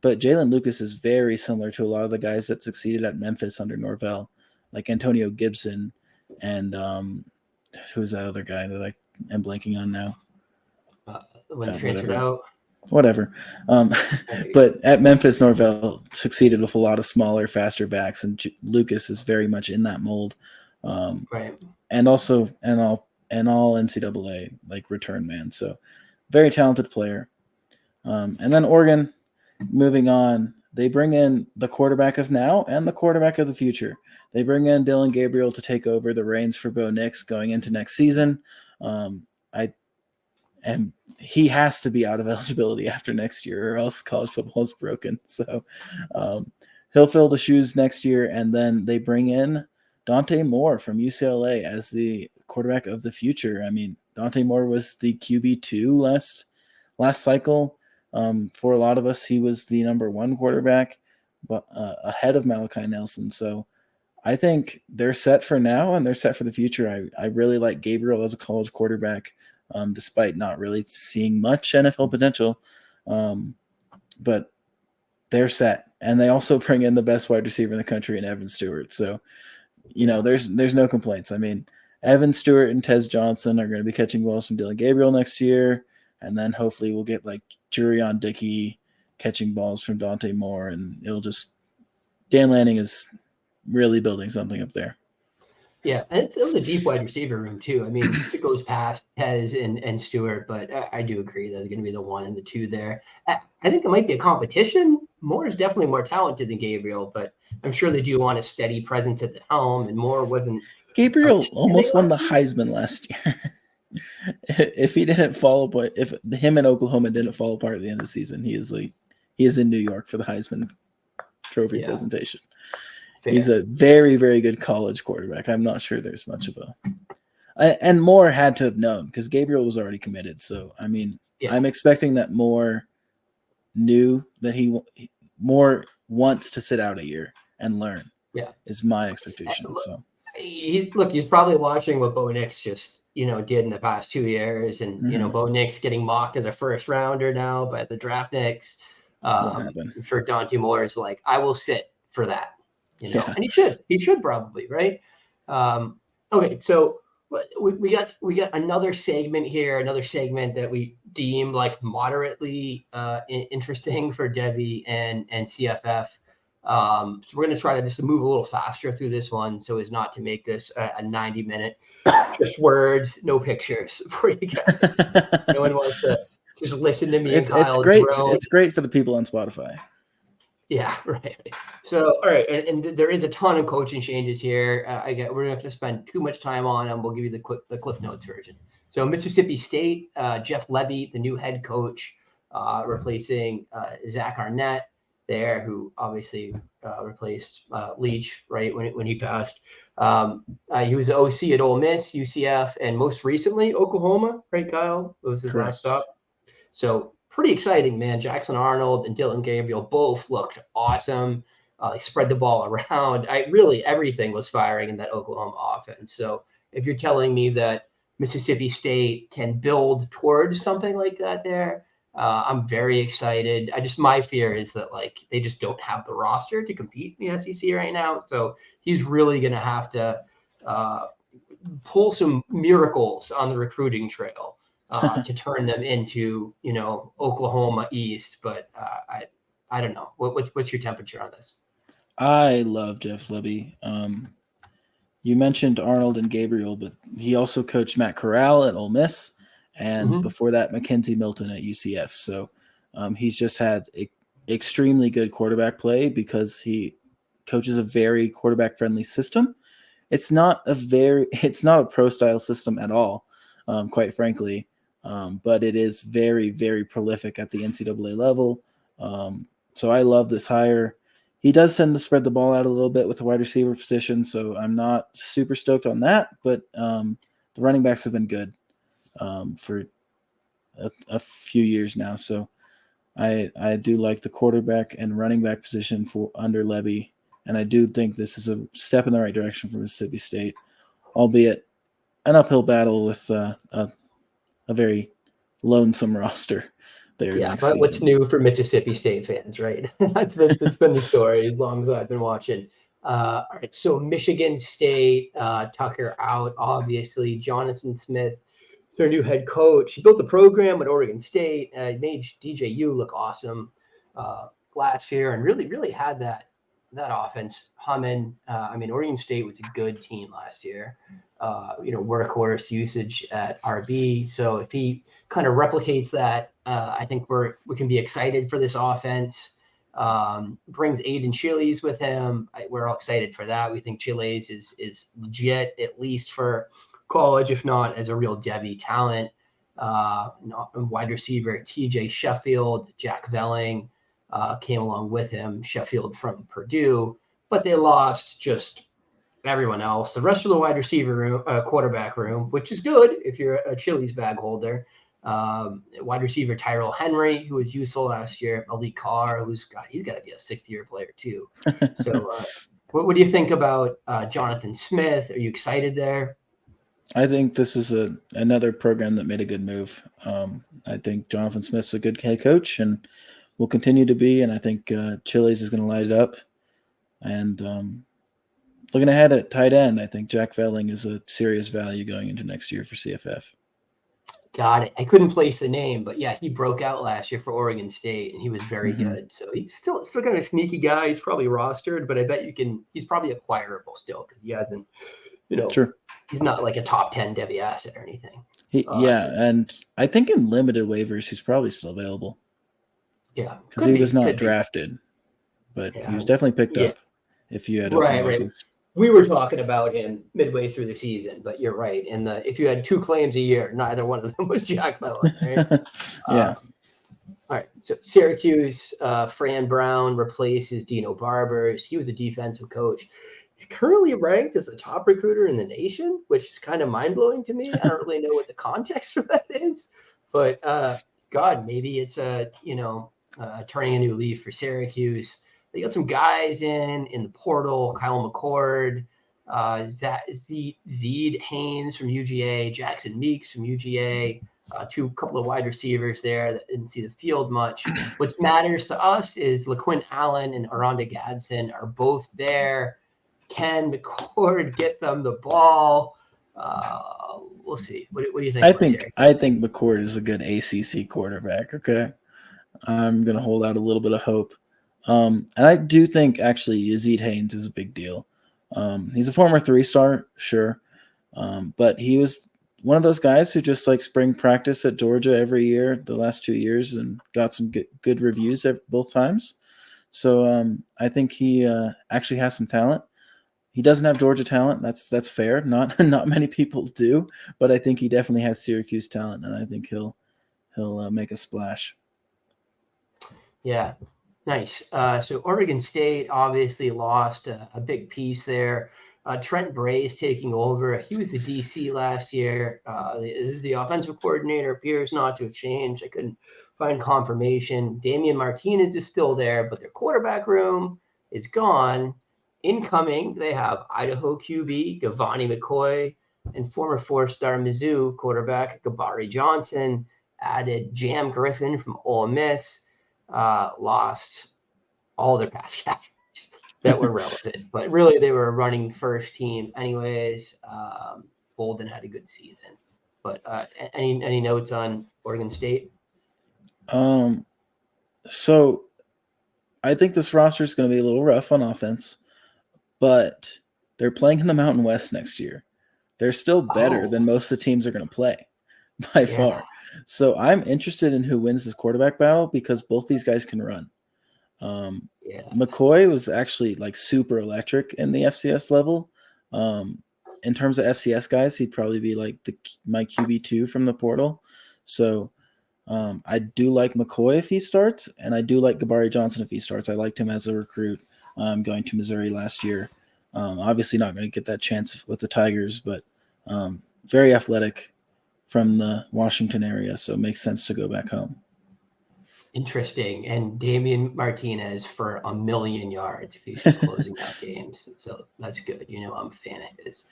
but Jalen Lucas is very similar to a lot of the guys that succeeded at Memphis under Norvell, like Antonio Gibson and who's that other guy that am blanking on now. When transferred out. Whatever. But at Memphis, Norvell succeeded with a lot of smaller, faster backs, and Lucas is very much in that mold. Right. And also all NCAA like return man. So very talented player. And then Oregon, moving on, they bring in the quarterback of now and the quarterback of the future. They bring in Dylan Gabriel to take over the reins for Bo Nix going into next season. And he has to be out of eligibility after next year, or else college football is broken. So he'll fill the shoes next year. And then they bring in Dante Moore from UCLA as the quarterback of the future. I mean, Dante Moore was the QB2 last cycle. For a lot of us, he was the number 1 quarterback, but ahead of Malachi Nelson. So I think they're set for now and they're set for the future. I really like Gabriel as a college quarterback, despite not really seeing much NFL potential. But they're set. And they also bring in the best wide receiver in the country in Evan Stewart. So, there's no complaints. I mean, Evan Stewart and Tez Johnson are going to be catching balls from Dylan Gabriel next year. And then hopefully we'll get like Jurion Dickey catching balls from Dante Moore. And Dan Lanning is really building something up there. Yeah, and it was a deep wide receiver room too. I mean, it goes past Tez and Stewart, but I do agree that they're going to be the 1 and the 2 there. I think it might be a competition. Moore is definitely more talented than Gabriel, but I'm sure they do want a steady presence at the helm, and Moore wasn't. Gabriel almost won the Heisman last year. If he didn't fall apart, if him and Oklahoma didn't fall apart at the end of the season, he is in New York for the Heisman Trophy presentation. Fair. He's a very, very good college quarterback. I'm not sure there's much of and Moore had to have known because Gabriel was already committed. So, I mean, I'm expecting that Moore knew that Moore wants to sit out a year and learn. Yeah, is my expectation. So, he's probably watching what Bo Nix just did in the past 2 years, and Bo Nix getting mocked as a first rounder now by the draft Knicks. I'm sure Dante Moore is like, I will sit for that. And he should probably, right? Okay, so we got another segment here, another segment that we deem like moderately interesting for Devy and CFF. So we're going to try to just move a little faster through this one so as not to make this a 90-minute, just words, no pictures for you guys. No one wants to just listen to me. It's great. It's great for the people on Spotify. Yeah, right. So, all right, and there is a ton of coaching changes here. We're not going to spend too much time on them. We'll give you the Cliff Notes version. So, Mississippi State, Jeff Lebby, the new head coach, replacing Zach Arnett there, who obviously replaced Leach right when he passed. He was the OC at Ole Miss, UCF, and most recently Oklahoma. Right, Kyle? It was his last stop. So. Pretty exciting, man. Jackson Arnold and Dylan Gabriel both looked awesome. They spread the ball around. Everything was firing in that Oklahoma offense. So if you're telling me that Mississippi State can build towards something like that there, I'm very excited. My fear is that they just don't have the roster to compete in the SEC right now. So he's really going to have to pull some miracles on the recruiting trail. To turn them into, Oklahoma East, but I don't know. What's your temperature on this? I love Jeff Lebby. You mentioned Arnold and Gabriel, but he also coached Matt Corral at Ole Miss, and before that, Mackenzie Milton at UCF. So he's just had extremely good quarterback play because he coaches a very quarterback-friendly system. It's not a pro-style system at all, quite frankly. But it is very, very prolific at the NCAA level. So I love this hire. He does tend to spread the ball out a little bit with the wide receiver position, so I'm not super stoked on that. But the running backs have been good for a few years now. So I do like the quarterback and running back position for under Lebby, and I do think this is a step in the right direction for Mississippi State, albeit an uphill battle with a very lonesome roster there. Yeah, but season. What's new for Mississippi State fans, right? That's been the story as long as I've been watching. All right, so Michigan State, Tucker out, obviously. Jonathan Smith their new head coach. He built the program at Oregon State. Made DJU look awesome last year, and really had that offense humming. I mean, Oregon State was a good team last year. Workhorse usage at RB. So if he kind of replicates that, I think we can be excited for this offense. Brings Aiden Chiles with him. We're all excited for that. We think Chiles is legit, at least for college, if not as a real Devy talent. Wide receiver TJ Sheffield, Jack Velling came along with him. Sheffield from Purdue, but they lost just everyone else. The rest of the wide receiver room, quarterback room, which is good if you're a Chiles bag holder. Wide receiver Tyrell Henry, who was useful last year. Malik Carr, he's got to be a 6th-year player too. So, what do you think about Jonathan Smith? Are you excited there? I think this is another program that made a good move. I think Jonathan Smith's a good head coach and will continue to be. And I think Chiles is going to light it up. And looking ahead at tight end, I think Jack Velling is a serious value going into next year for CFF. Got it. I couldn't place the name, but yeah, he broke out last year for Oregon State, and he was very good. So he's still kind of a sneaky guy. He's probably rostered, but I bet he's probably acquirable still because he hasn't, Sure. He's not like a top 10 Devy asset or anything. And I think in limited waivers, he's probably still available. Yeah. Because he was not drafted, but he was definitely picked up if you had right. We were talking about him midway through the season, but you're right. And if you had 2 claims a year, neither one of them was Jack Velling, right? Yeah. All right. So Syracuse, Fran Brown replaces Dino Barbers. He was a defensive coach. He's currently ranked as the top recruiter in the nation, which is kind of mind-blowing to me. I don't really know what the context for that is, but God, maybe it's turning a new leaf for Syracuse. They got some guys in the portal, Kyle McCord, Zeed Haynes from UGA, Jackson Meeks from UGA, couple of wide receivers there that didn't see the field much. What matters to us is LaQuinn Allen and Aranda Gadsden are both there. Can McCord get them the ball? We'll see. What do you think? I think McCord is a good ACC quarterback. Okay, I'm gonna hold out a little bit of hope. And I do think actually Yazid Haynes is a big deal. He's a former 3-star, sure. But he was one of those guys who just like spring practice at Georgia every year, the last 2 years, and got some good reviews at both times. So I think he actually has some talent. He doesn't have Georgia talent. That's fair. Not many people do, but I think he definitely has Syracuse talent, and I think he'll make a splash. Yeah. Nice. So Oregon State obviously lost a big piece there. Trent Bray is taking over. He was the DC last year. The offensive coordinator appears not to have changed. I couldn't find confirmation. Damian Martinez is still there, but their quarterback room is gone. Incoming, they have Idaho QB Gavani McCoy and former 4-star Mizzou quarterback Gabari Johnson. Added Jam Griffin from Ole Miss. Lost all their pass catchers that were relevant, but really they were a running first team anyways. Bolden had a good season, but any notes on Oregon State? So I think this roster is going to be a little rough on offense, but they're playing in the Mountain West next year. They're still better than most of the teams are going to play by far. So I'm interested in who wins this quarterback battle because both these guys can run. McCoy was actually like super electric in the FCS level. In terms of FCS guys, he'd probably be like my QB2 from the portal. So I do like McCoy if he starts, and I do like Gabari Johnson if he starts. I liked him as a recruit going to Missouri last year. Obviously not going to get that chance with the Tigers, but very athletic from the Washington area, so it makes sense to go back home. Interesting. And Damian Martinez for 1,000,000 yards if he's just closing out games. So that's good. I'm a fan of his.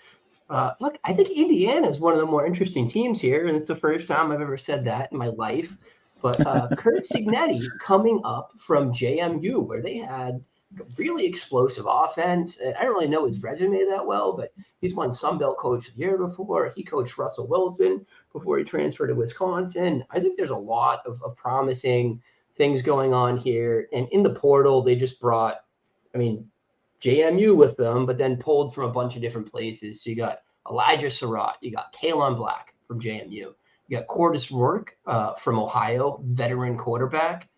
Look, I think Indiana is one of the more interesting teams here, and it's the first time I've ever said that in my life. But Kurt Signetti coming up from JMU, where they had really explosive offense. And I don't really know his resume that well, but he's won Sun Belt Coach of the Year before. He coached Russell Wilson before he transferred to Wisconsin. I think there's a lot of promising things going on here. And in the portal, they just brought, JMU with them, but then pulled from a bunch of different places. So you got Elijah Surratt, you got Kalen Black from JMU, you got Cordis Rourke from Ohio, veteran quarterback.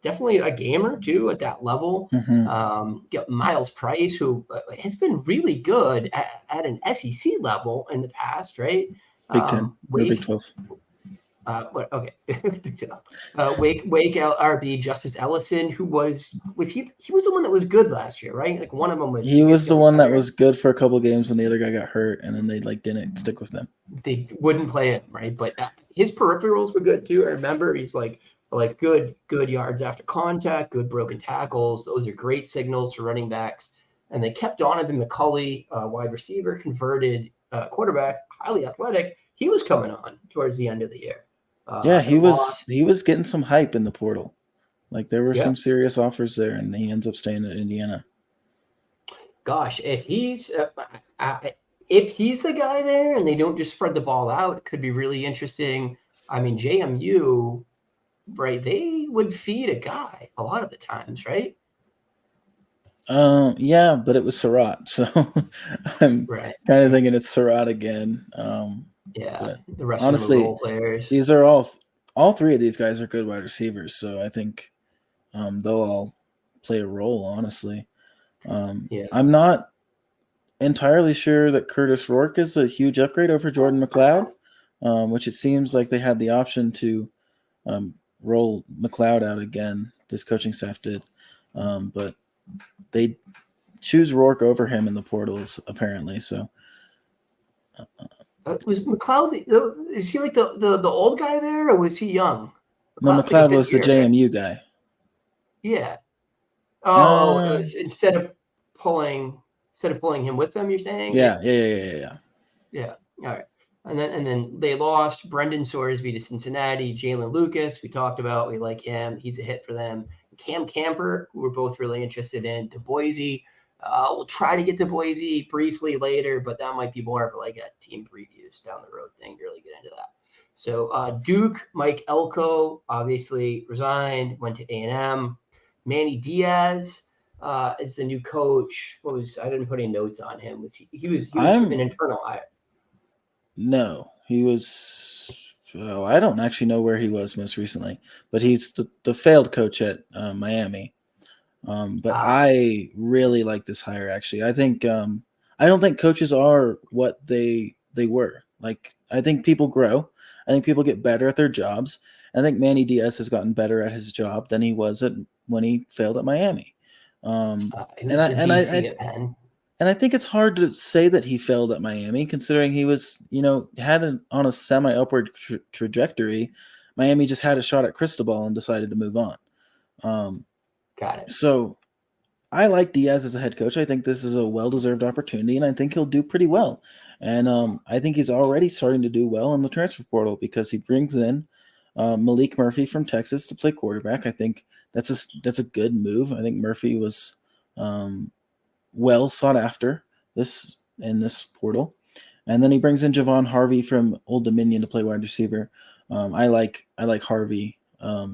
Definitely a gamer too at that level. You got Miles Price, who has been really good at an SEC level in the past, right? Big 10, Big 12. Okay. Wake RB Justice Ellison, who was he was the one that was good last year, right? Like one of them was. He was the one that was good for a couple of games when the other guy got hurt, and then they didn't stick with them. They wouldn't play him, right? But his peripherals were good too. I remember he's like good yards after contact, good broken tackles. Those are great signals for running backs. And they kept Donovan McCulley, wide receiver, converted quarterback, highly athletic. He was coming on towards the end of the year. He was getting some hype in the portal. Like there were some serious offers there, and he ends up staying at Indiana. Gosh, if he's the guy there, and they don't just spread the ball out, it could be really interesting. JMU, right? They would feed a guy a lot of the times, right? Yeah, but it was Surratt, so I'm kind of thinking it's Surratt again. The rest honestly, of the role players. These are all three of these guys are good wide receivers, so I think they'll all play a role. Honestly, I'm not entirely sure that Curtis Rourke is a huge upgrade over Jordan McLeod, which it seems like they had the option to roll McLeod out again. This coaching staff did, but they choose Rourke over him in the portals apparently. So. Was McLeod? Is he like the old guy there, or was he young? McLeod was the JMU guy. Yeah. Instead of pulling him with them, you're saying? Yeah. Yeah. All right. And then they lost Brendan Sorsby to Cincinnati. Jalen Lucas, we talked about. We like him. He's a hit for them. Cam Camper, who we're both really interested in, to Boise. We'll try to get to Boise briefly later, but that might be more of like a team previews down the road thing to really get into that. So Duke, Mike Elko obviously resigned, went to A&M. Manny Diaz is the new coach. I didn't put any notes on him. He was an internal hire. No, he was. Oh, I don't actually know where he was most recently, but he's the failed coach at Miami. But I really like this hire. Actually, I think I don't think coaches are what they were. Like I think people grow. I think people get better at their jobs. I think Manny Diaz has gotten better at his job than he was when he failed at Miami. And I think it's hard to say that he failed at Miami, considering he was, on a semi-upward trajectory. Miami just had a shot at Cristobal and decided to move on. Got it. So I like Diaz as a head coach. I think this is a well-deserved opportunity, and I think he'll do pretty well. And I think he's already starting to do well in the transfer portal because he brings in Malik Murphy from Texas to play quarterback. I think that's a good move. I think Murphy was well sought after in this portal. And then he brings in Javon Harvey from Old Dominion to play wide receiver. I like Harvey a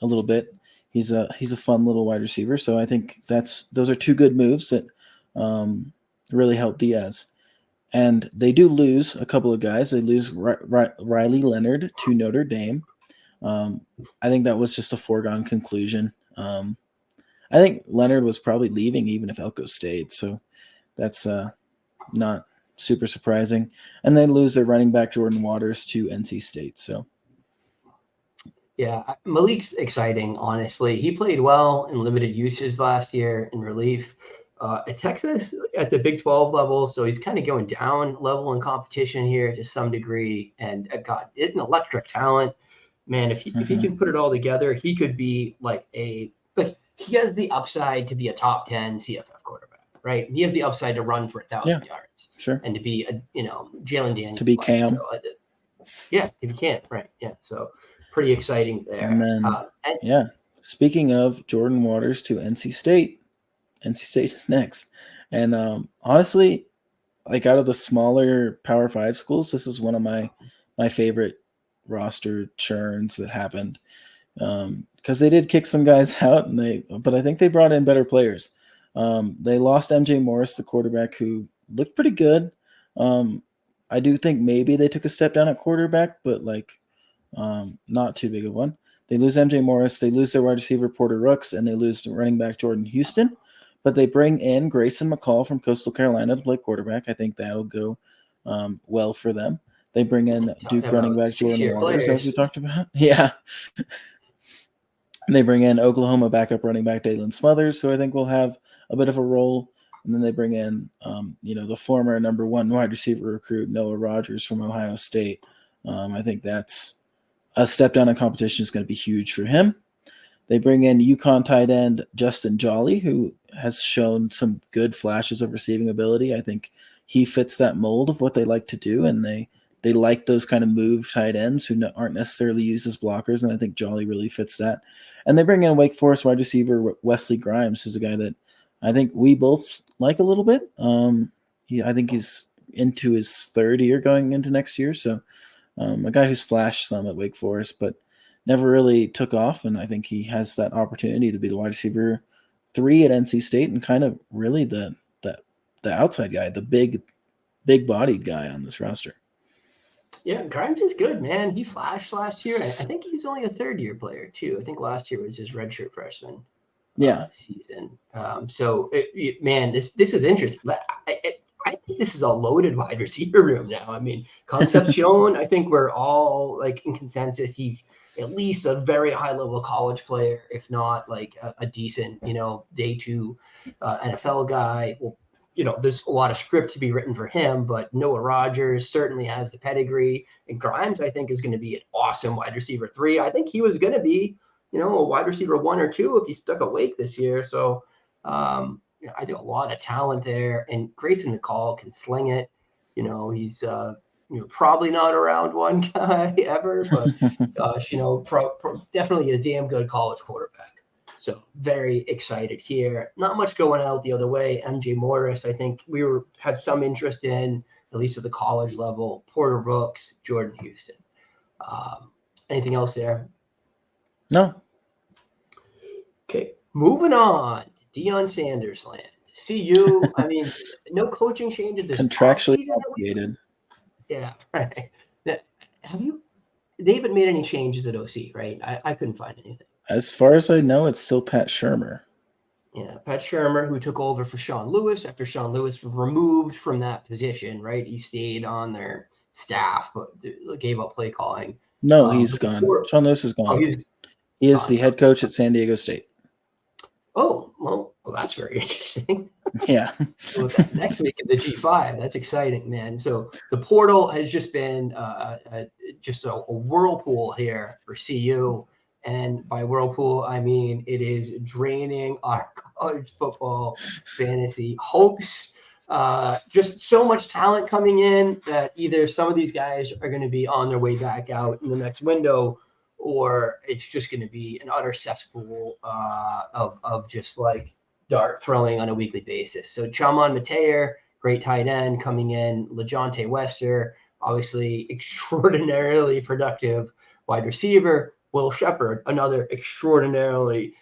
little bit. He's a fun little wide receiver. So I think those are two good moves that really help Diaz. And they do lose a couple of guys. They lose Riley Leonard to Notre Dame. I think that was just a foregone conclusion. I think Leonard was probably leaving even if Elko stayed. So that's not super surprising. And they lose their running back Jordan Waters to NC State. So. Yeah, Malik's exciting, honestly. He played well in limited usage last year in relief at Texas at the Big 12 level. So he's kind of going down level in competition here to some degree. And God, it's an electric talent. Man, if he can put it all together, he could be he has the upside to be a top 10 CFF quarterback, right? He has the upside to run for 1,000 yards. Sure. And to be Jalen Daniels. To be Cam. So, if he can, right. Yeah. So pretty exciting there. And then, speaking of Jordan Waters to NC State, NC State is next. And honestly, like out of the smaller Power 5 schools, this is one of my favorite roster churns that happened. Because they did kick some guys out, but I think they brought in better players. They lost MJ Morris, the quarterback, who looked pretty good. I do think maybe they took a step down at quarterback, but not too big of one. They lose MJ Morris, they lose their wide receiver Porter Rooks, and they lose running back Jordan Houston. But they bring in Grayson McCall from Coastal Carolina to play quarterback. I think that'll go well for them. They bring in Duke running back Jordan Waters, as we talked about. Yeah. They bring in Oklahoma backup running back Dalen Smothers, who I think will have a bit of a role. And then they bring in, the former number 1 wide receiver recruit, Noah Rogers from Ohio State. I think that's a step down in competition is going to be huge for him. They bring in UConn tight end Justin Jolly, who has shown some good flashes of receiving ability. I think he fits that mold of what they like to do, and they like those kind of move tight ends who aren't necessarily used as blockers, and I think Jolly really fits that. And they bring in Wake Forest wide receiver Wesley Grimes, who's a guy that I think we both like a little bit. I think he's into his 3rd year going into next year, so a guy who's flashed some at Wake Forest, but never really took off, and I think he has that opportunity to be the wide receiver 3 at NC State and kind of really the outside guy, the big-bodied guy on this roster. Yeah, Grimes is good, man. He flashed last year. I think he's only a 3rd-year player, too. I think last year was his redshirt freshman season. This is interesting. I think this is a loaded wide receiver room now. I mean, Concepcion, I think we're all in consensus. He's at least a very high-level college player, if not a decent, day 2 NFL guy. Well, there's a lot of script to be written for him, but Noah Rogers certainly has the pedigree. And Grimes, I think, is going to be an awesome wide receiver 3. I think he was going to be, a wide receiver 1 or 2 if he stuck awake this year. So, I think a lot of talent there. And Grayson McCall can sling it. He's probably not a round 1 guy ever, but gosh, definitely a damn good college quarterback. So very excited here. Not much going out the other way. MJ Morris, I think we had some interest in, at least at the college level. Porter Rooks, Jordan Houston. Anything else there? No. Okay, moving on to Deion Sanders land. CU, I mean, no coaching changes. Contractually obligated. Yeah, right. Now, they haven't made any changes at OC, right? I couldn't find anything. As far as I know, it's still Pat Shurmur. Yeah, Pat Shurmur, who took over for Sean Lewis after Sean Lewis was removed from that position, right? He stayed on their staff, but gave up play calling. No, he's gone. Sean Lewis is gone. He is the head coach at San Diego State. Oh, well, that's very interesting. Yeah. Next week at the G5. That's exciting, man. So the portal has just been just a whirlpool here for CU. And by whirlpool, I mean it is draining our college football fantasy hopes. Just so much talent coming in that either some of these guys are going to be on their way back out in the next window, or it's just going to be an utter cesspool of just dart throwing on a weekly basis. So Chamon Mateer, great tight end coming in. LeJontay Wester, obviously extraordinarily productive wide receiver. Will Shepard, another extraordinarily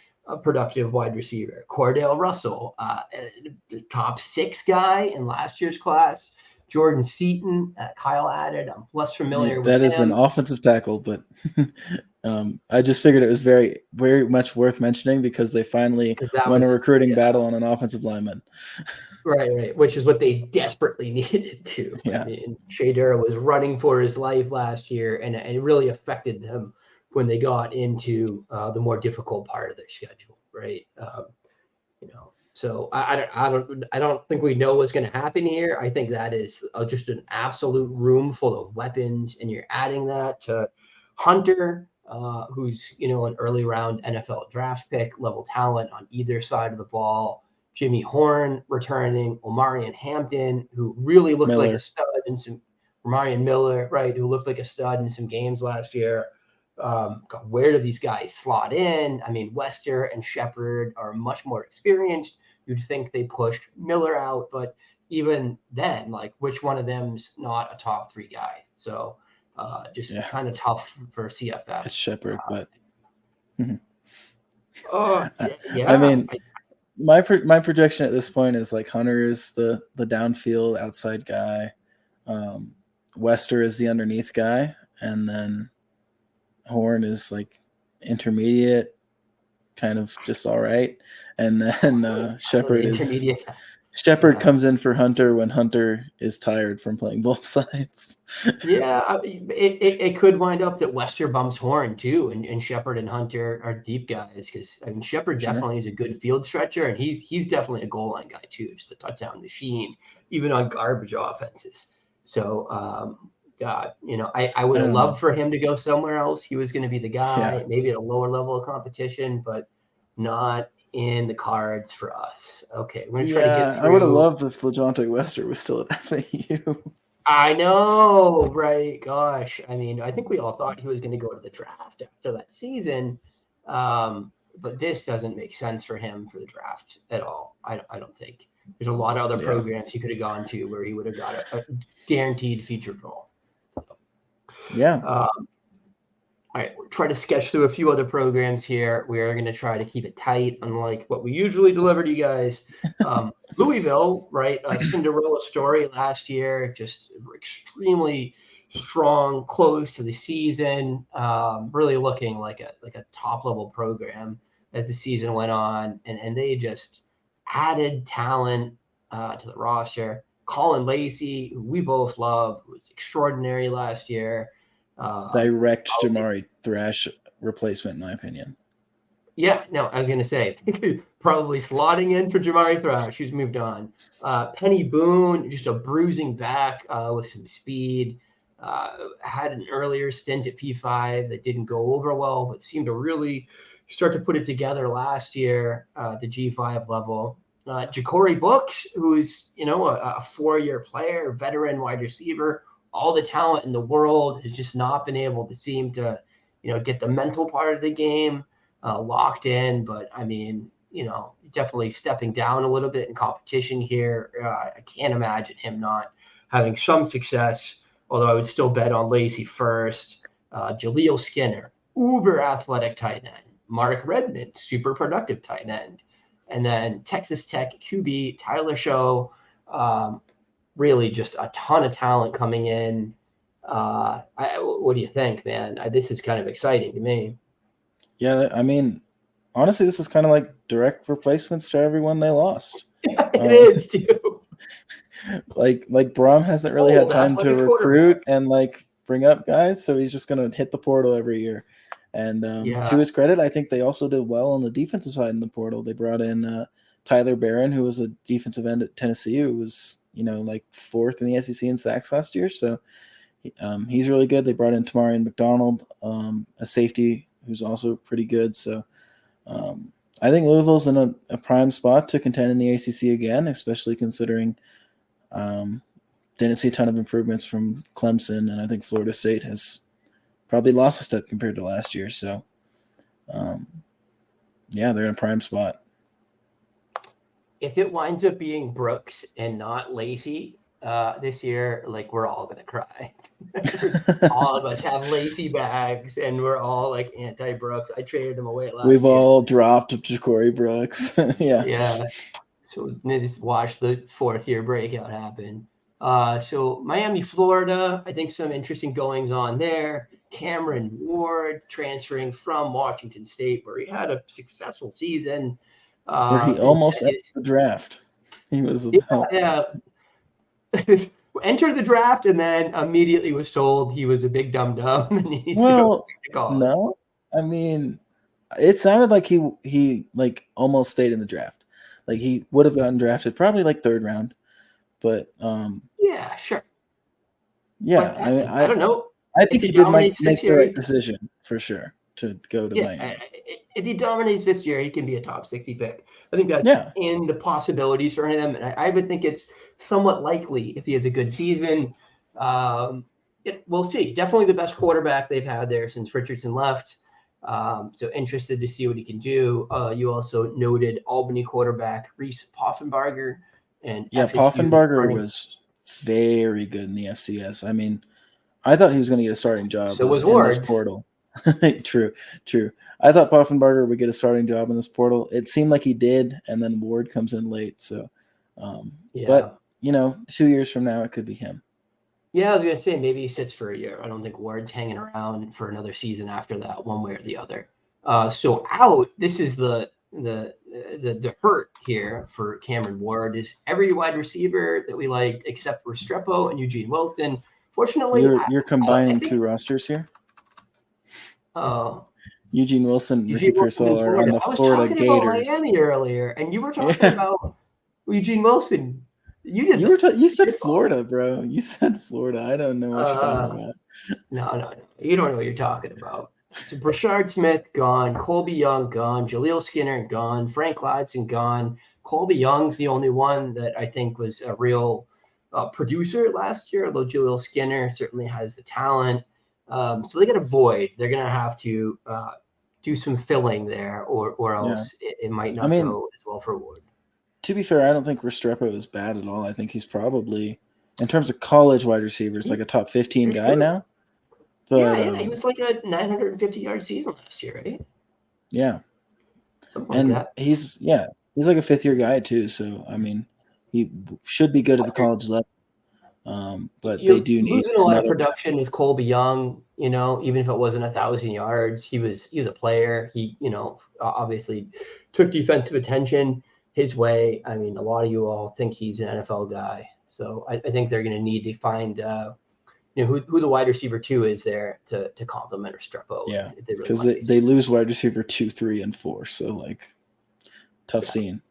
productive wide receiver. Cordell Russell, top 6 guy in last year's class. Jordan Seaton, Kyle added. I'm less familiar with that. That is an offensive tackle, but I just figured it was very, very much worth mentioning because they finally won a recruiting battle on an offensive lineman. Right, which is what they desperately needed to. Yeah. I mean, Shadera was running for his life last year, and it really affected them when they got into the more difficult part of their schedule, right? So I don't think we know what's going to happen here. I think that is just an absolute room full of weapons, and you're adding that to Hunter, who's an early round NFL draft pick level talent on either side of the ball. Jimmy Horn returning, Omarion Hampton, who really looked like a stud in some. Marion Miller, right, who looked like a stud in some games last year. Where do these guys slot in? I mean, Wester and Shepard are much more experienced. You'd think they pushed Miller out, but even then, like, which one of them's not a top 3 guy? So just kind of tough for CFF. It's Shepard, but yeah. I mean, my projection at this point is like Hunter is the downfield outside guy, Wester is the underneath guy, and then Horn is like intermediate, kind of just all right, and then Shepard comes in for Hunter when Hunter is tired from playing both sides. Yeah, it could wind up that Wester bumps Horn too, and Shepard and Hunter are deep guys, because I mean Shepard definitely is a good field stretcher, and he's definitely a goal line guy too, just a touchdown machine, even on garbage offenses. So God, I would love for him to go somewhere else. He was going to be the guy, maybe at a lower level of competition, but not in the cards for us. Okay, we're going to try to get through. I would have loved if LeJohntay Wester was still at FAU. I know, right? Gosh, I mean, I think we all thought he was going to go to the draft after that season, but this doesn't make sense for him for the draft at all. I don't think. There's a lot of other programs he could have gone to where he would have got a guaranteed featured role. Yeah. All right, we'll try to sketch through a few other programs here. We are going to try to keep it tight, unlike what we usually deliver to you guys. Louisville, right? A Cinderella story last year, just extremely strong close to the season, really looking like a top-level program as the season went on. And they just added talent to the roster. Colin Lacey, who we both love, was extraordinary last year. Direct Jamari Thrash replacement, in my opinion. Yeah, no, I was going to say, probably slotting in for Jamari Thrash, who's moved on. Penny Boone, just a bruising back with some speed. Had an earlier stint at P5 that didn't go over well, but seemed to really start to put it together last year at the G5 level. Ja'Cory Brooks, who's, a 4-year player, veteran wide receiver, all the talent in the world, has just not been able to seem to, get the mental part of the game locked in. But I mean, definitely stepping down a little bit in competition here. I can't imagine him not having some success, although I would still bet on Lacey first. Jaleel Skinner, uber athletic tight end. Mark Redmond, super productive tight end. And then Texas Tech QB Tyler Show, really just a ton of talent coming in. What do you think, man? This is kind of exciting to me. Yeah, I mean, honestly, this is kind of like direct replacements to everyone they lost. It is too. Like Brom hasn't really had time to recruit and like bring up guys, so he's just going to hit the portal every year. And to his credit, I think they also did well on the defensive side in the portal. They brought in Tyler Barron, who was a defensive end at Tennessee, who was, like 4th in the SEC in sacks last year. So he's really good. They brought in Tamarian McDonald, a safety who's also pretty good. So I think Louisville's in a prime spot to contend in the ACC again, especially considering didn't see a ton of improvements from Clemson, and I think Florida State has probably lost a step compared to last year. So, they're in a prime spot. If it winds up being Brooks and not Lacey this year, like, we're all going to cry. All of us have Lacey bags, and we're all like anti-Brooks. I traded them away last year. We've all dropped Ja'Cory Brooks. Yeah. So just watch the 4th-year breakout happen. So Miami, Florida, I think some interesting goings on there. Cameron Ward transferring from Washington State, where he had a successful season. Where he almost entered the draft. He was entered the draft and then immediately was told he was a big dum-dum. And he needs to go no. I mean, it sounded like he like almost stayed in the draft. Like he would have gotten drafted probably like 3rd round. But yeah, sure. Yeah, I don't know. I think he did make the right decision for sure to go to Miami. If he dominates this year, he can be a top 60 pick. I think that's in the possibilities for him. And I would think it's somewhat likely if he has a good season. we'll see. Definitely the best quarterback they've had there since Richardson left. So interested to see what he can do. You also noted Albany quarterback Reese Poffenbarger and Yeah, FSU Poffenbarger running. was very good in the FCS. I mean, I thought he was going to get a starting job So was in this Ward. portal. True. I thought Poffenbarger would get a starting job in this portal. It seemed like he did, and then Ward comes in late. So, but 2 years from now, it could be him. Yeah, I was gonna say maybe he sits for a year. I don't think Ward's hanging around for another season after that, one way or the other. So out. This is the hurt here for Cameron Ward is every wide receiver that we liked except for Restrepo and Eugene Wilson. Fortunately, You're combining I think, two rosters here. Oh, Eugene Wilson and Ricky Eugene Wilson's in Pearsall are on the I was Florida talking Gators. about Miami earlier, and you were talking Yeah. about Eugene Wilson. You said Florida, bro. You said Florida. I don't know what you're talking about. No. You don't know what you're talking about. So Brashard Smith gone, Colby Young gone, Jaleel Skinner gone, Frank Ladson gone. Colby Young's the only one that I think was a real producer last year, although Jaleel Skinner certainly has the talent. So they got a void. They're going to have to do some filling there, or else it might not go as well for Ward. To be fair, I don't think Restrepo is bad at all. I think he's probably, in terms of college wide receivers, like a top 15 guy now. But, he was like a 950-yard season last year, right? Yeah. Something like that. He's like a fifth-year guy too. So, I mean, he should be good at the college level. But they do need losing a lot of production with Colby Young. Even if it wasn't 1,000 yards, he was a player. He obviously took defensive attention his way. I mean, a lot of you all think he's an NFL guy, so I think they're going to need to find who the wide receiver 2 is there to complement Restrepo. Yeah, because they lose wide receiver 2, 3, and 4. So tough scene.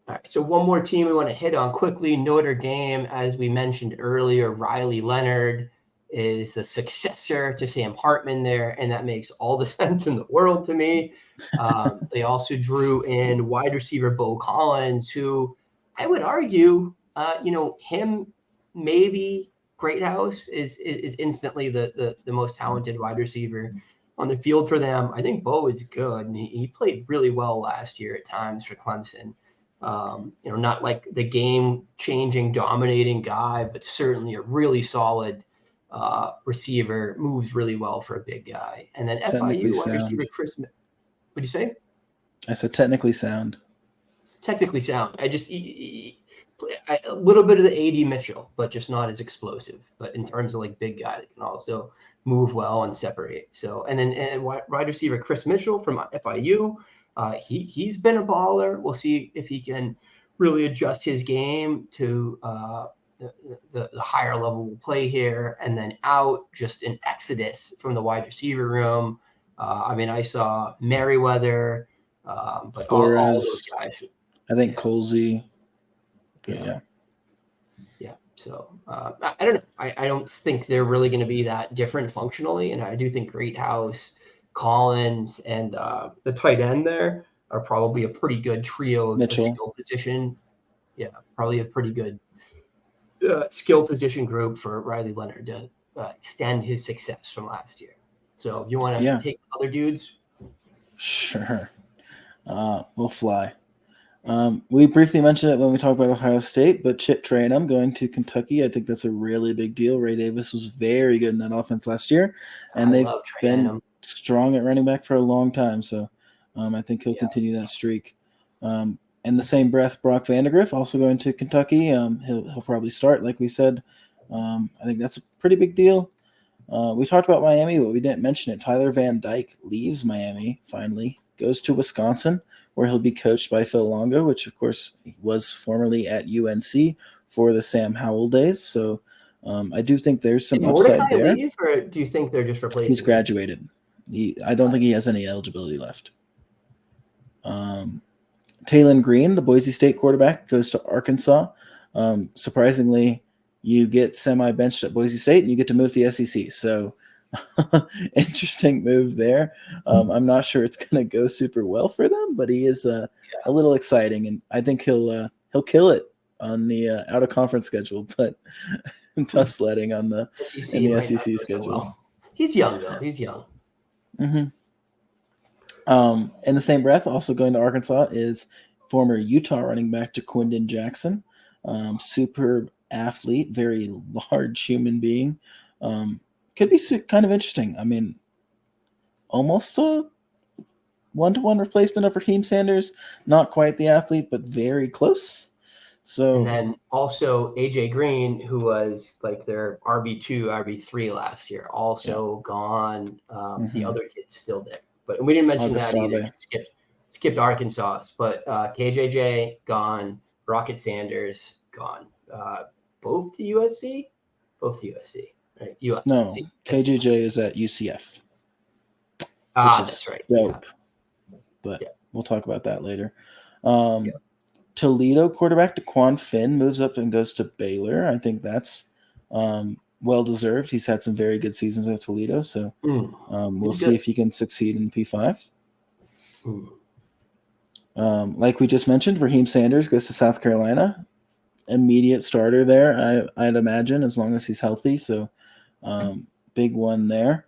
All right, so one more team we want to hit on quickly. Notre Dame, as we mentioned earlier, Riley Leonard is the successor to Sam Hartman there, and that makes all the sense in the world to me. They also drew in wide receiver Bo Collins, who I would argue, him maybe Greathouse is instantly the most talented wide receiver on the field for them. I think Bo is good, and he played really well last year at times for Clemson. Not like the game-changing, dominating guy, but certainly a really solid receiver, moves really well for a big guy. And then FIU wide receiver Chris. What do you say? I said technically sound. Technically sound. I just a little bit of the AD Mitchell, but just not as explosive. But in terms of big guy that can also move well and separate. So and wide receiver Chris Mitchell from FIU. He's been a baller. We'll see if he can really adjust his game to the higher level play here. And then out, just an exodus from the wide receiver room. I saw Merriweather, but Flores, all those guys. I think Colsey. Yeah. So I don't know. I don't think they're really going to be that different functionally. And I do think Greathouse, Collins, and the tight end there are probably a pretty good trio of skill position. Yeah, probably a pretty good skill position group for Riley Leonard to extend his success from last year. So if you want to take other dudes. Sure. We'll fly. We briefly mentioned it when we talked about Ohio State, but Chip Trayanum going to Kentucky, I think that's a really big deal. Ray Davis was very good in that offense last year, and they've been strong at running back for a long time. So I think he'll continue that streak. In the same breath, Brock Vandegrift also going to Kentucky. He'll probably start, like we said. I think that's a pretty big deal. We talked about Miami, but we didn't mention it. Tyler Van Dyke leaves Miami finally, goes to Wisconsin, where he'll be coached by Phil Longo, which, of course, was formerly at UNC for the Sam Howell days. So I do think there's some upside there. Leave, or do you think they're just replacing He's graduated. I don't think he has any eligibility left. Taylon Green, the Boise State quarterback, goes to Arkansas. Surprisingly, you get semi-benched at Boise State, and you get to move to the SEC. So interesting move there. I'm not sure it's going to go super well for them, but he is a little exciting, and I think he'll kill it on the out of conference schedule, but tough sledding on the SEC in the might not SEC go so schedule. well. He's young though. He's young. In the same breath, also going to Arkansas is former Utah running back Jaquindon Jackson, super athlete, very large human being. Could be kind of interesting. I mean, almost a one-to-one replacement of Raheem Sanders. Not quite the athlete, but very close. So, And then also AJ Green, who was like their RB2, RB3 last year, also gone. The other kid's still there, but we didn't mention that either. Skipped Arkansas, but KJJ gone, Rocket Sanders gone. Both to USC, right? USC. No, KJJ is at UCF. That's right. Dope. Yeah. But we'll talk about that later. Toledo quarterback DeQuan Finn moves up and goes to Baylor. I think that's well deserved. He's had some very good seasons at Toledo, so we'll see if he can succeed in P5. Like we just mentioned, Raheem Sanders goes to South Carolina. Immediate starter there, I'd imagine, as long as he's healthy. So big one there.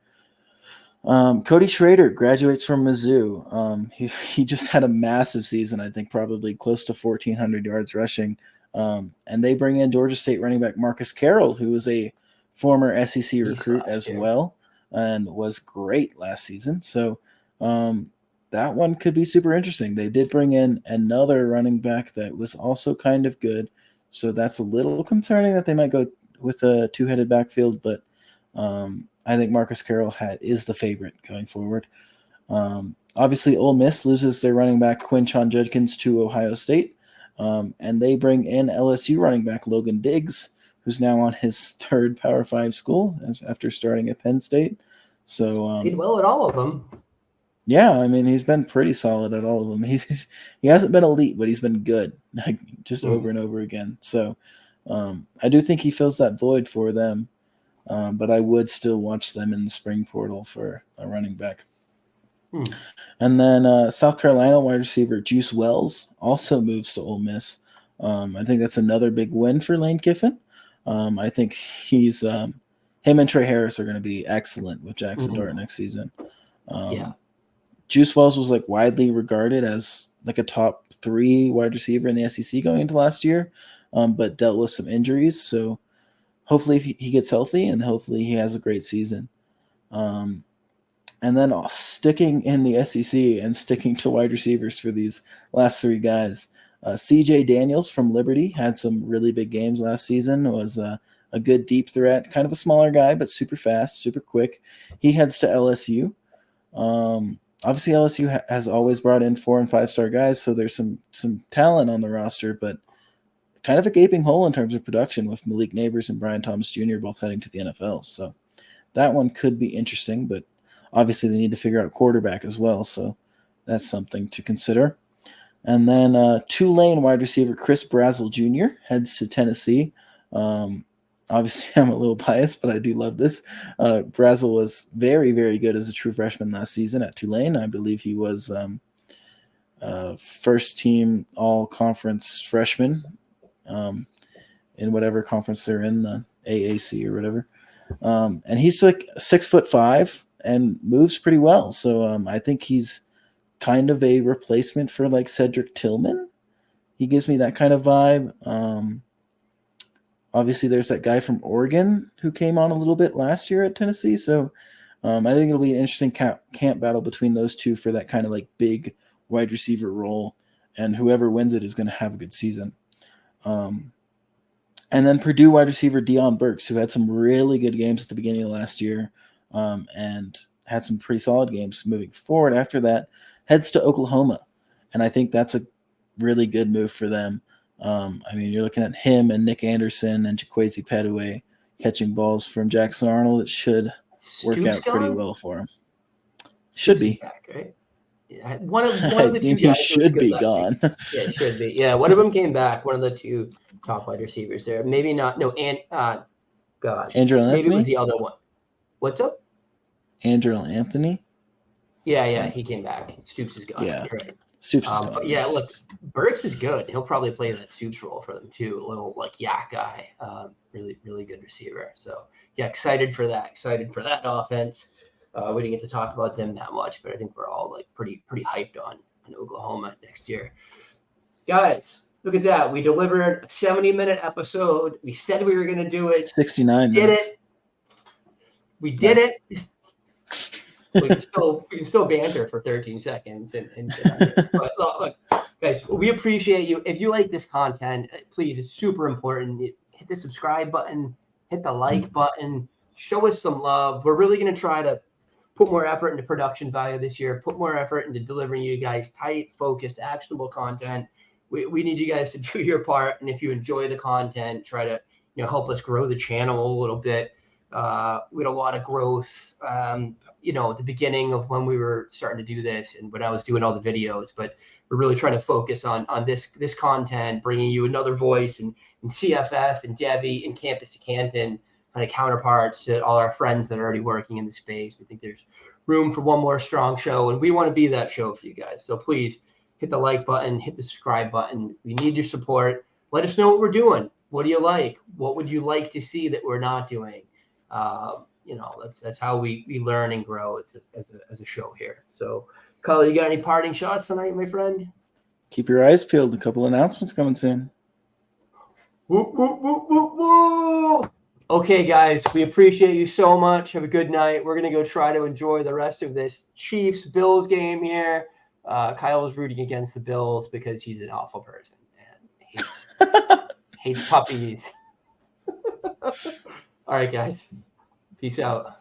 Cody Schrader graduates from Mizzou. He just had a massive season, I think probably close to 1,400 yards rushing. And they bring in Georgia State running back Marcus Carroll, who was a former SEC recruit as well and was great last season. So that one could be super interesting. They did bring in another running back that was also kind of good. So that's a little concerning that they might go with a two-headed backfield, but I think Marcus Carroll is the favorite going forward. Obviously, Ole Miss loses their running back Quinshon Judkins to Ohio State, and they bring in LSU running back Logan Diggs, who's now on his third Power 5 school after starting at Penn State. So did well at all of them. Yeah, I mean, he's been pretty solid at all of them. He hasn't been elite, but he's been good, like just over and over again. So I do think he fills that void for them. But I would still watch them in the spring portal for a running back. And then South Carolina wide receiver Juice Wells also moves to Ole Miss. I think that's another big win for Lane Kiffin. I think him and Trey Harris are going to be excellent with Jackson Dart next season. Juice Wells was like widely regarded as like a top 3 wide receiver in the SEC going into last year, but dealt with some injuries. So hopefully he gets healthy and hopefully he has a great season. And then sticking in the SEC and sticking to wide receivers for these last 3 guys, CJ Daniels from Liberty had some really big games last season, was a good deep threat, kind of a smaller guy, but super fast, super quick. He heads to LSU. Obviously LSU has always brought in 4- and 5-star guys, so there's some talent on the roster, but kind of a gaping hole in terms of production with Malik Neighbors and Brian Thomas Jr. both heading to the NFL. So that one could be interesting, but obviously they need to figure out quarterback as well. So that's something to consider. And then Tulane wide receiver Chris Brazzell Jr. heads to Tennessee. Obviously I'm a little biased, but I do love this. Brazzell was very, very good as a true freshman last season at Tulane. I believe he was first team all conference freshman in whatever conference they're in, the AAC or whatever. And he's like 6'5" and moves pretty well. So I think he's kind of a replacement for like Cedric Tillman. He gives me that kind of vibe. Obviously there's that guy from Oregon who came on a little bit last year at Tennessee. So I think it'll be an interesting camp battle between those two for that kind of like big wide receiver role. And whoever wins it is going to have a good season. And then Purdue wide receiver Deion Burks, who had some really good games at the beginning of last year and had some pretty solid games moving forward after that, heads to Oklahoma. And I think that's a really good move for them. I mean, you're looking at him and Nick Anderson and Jaquazi Petaway catching balls from Jackson Arnold. It should work out pretty well for him. Should be. Back, right? Yeah, one of the two guys should be gone. Yeah, it should be. Yeah, one of them came back. One of the 2 top wide receivers there. Maybe not. No, God. Andrew Anthony? Maybe it was the other one. What's up? Andrew Anthony? Yeah, he came back. Stoops is gone. Yeah. You're right. Superstar. But yeah, look, Burks is good. He'll probably play that Stoops role for them too. A little like yak guy. Really, really good receiver. So yeah, excited for that. Excited for that offense. We didn't get to talk about them that much, but I think we're all like pretty hyped on Oklahoma next year. Guys, look at that. We delivered a 70-minute episode. We said we were going to do it. 69 Did minutes. it. We did Nice. it. We can still banter for 13 seconds and but look, guys, we appreciate you. If you like this content, please, it's super important. Hit the subscribe button, hit the like button, show us some love. We're really going to try to put more effort into production value this year, put more effort into delivering you guys tight, focused, actionable content. We need you guys to do your part. And if you enjoy the content, try to help us grow the channel a little bit. We had a lot of growth, at the beginning of when we were starting to do this and when I was doing all the videos, but we're really trying to focus on this content, bringing you another voice and CFF and Devy and Campus to Canton kind of counterparts to all our friends that are already working in the space. We think there's room for one more strong show, and we want to be that show for you guys. So please hit the like button, hit the subscribe button. We need your support. Let us know what we're doing. What do you like? What would you like to see that we're not doing? That's how we learn and grow as a show here. So, Kyle, you got any parting shots tonight, my friend? Keep your eyes peeled. A couple announcements coming soon. Woo, woo, woo, woo, woo. Okay, guys, we appreciate you so much. Have a good night. We're going to go try to enjoy the rest of this Chiefs-Bills game here. Kyle's rooting against the Bills because he's an awful person and hates puppies. All right, guys. Peace out.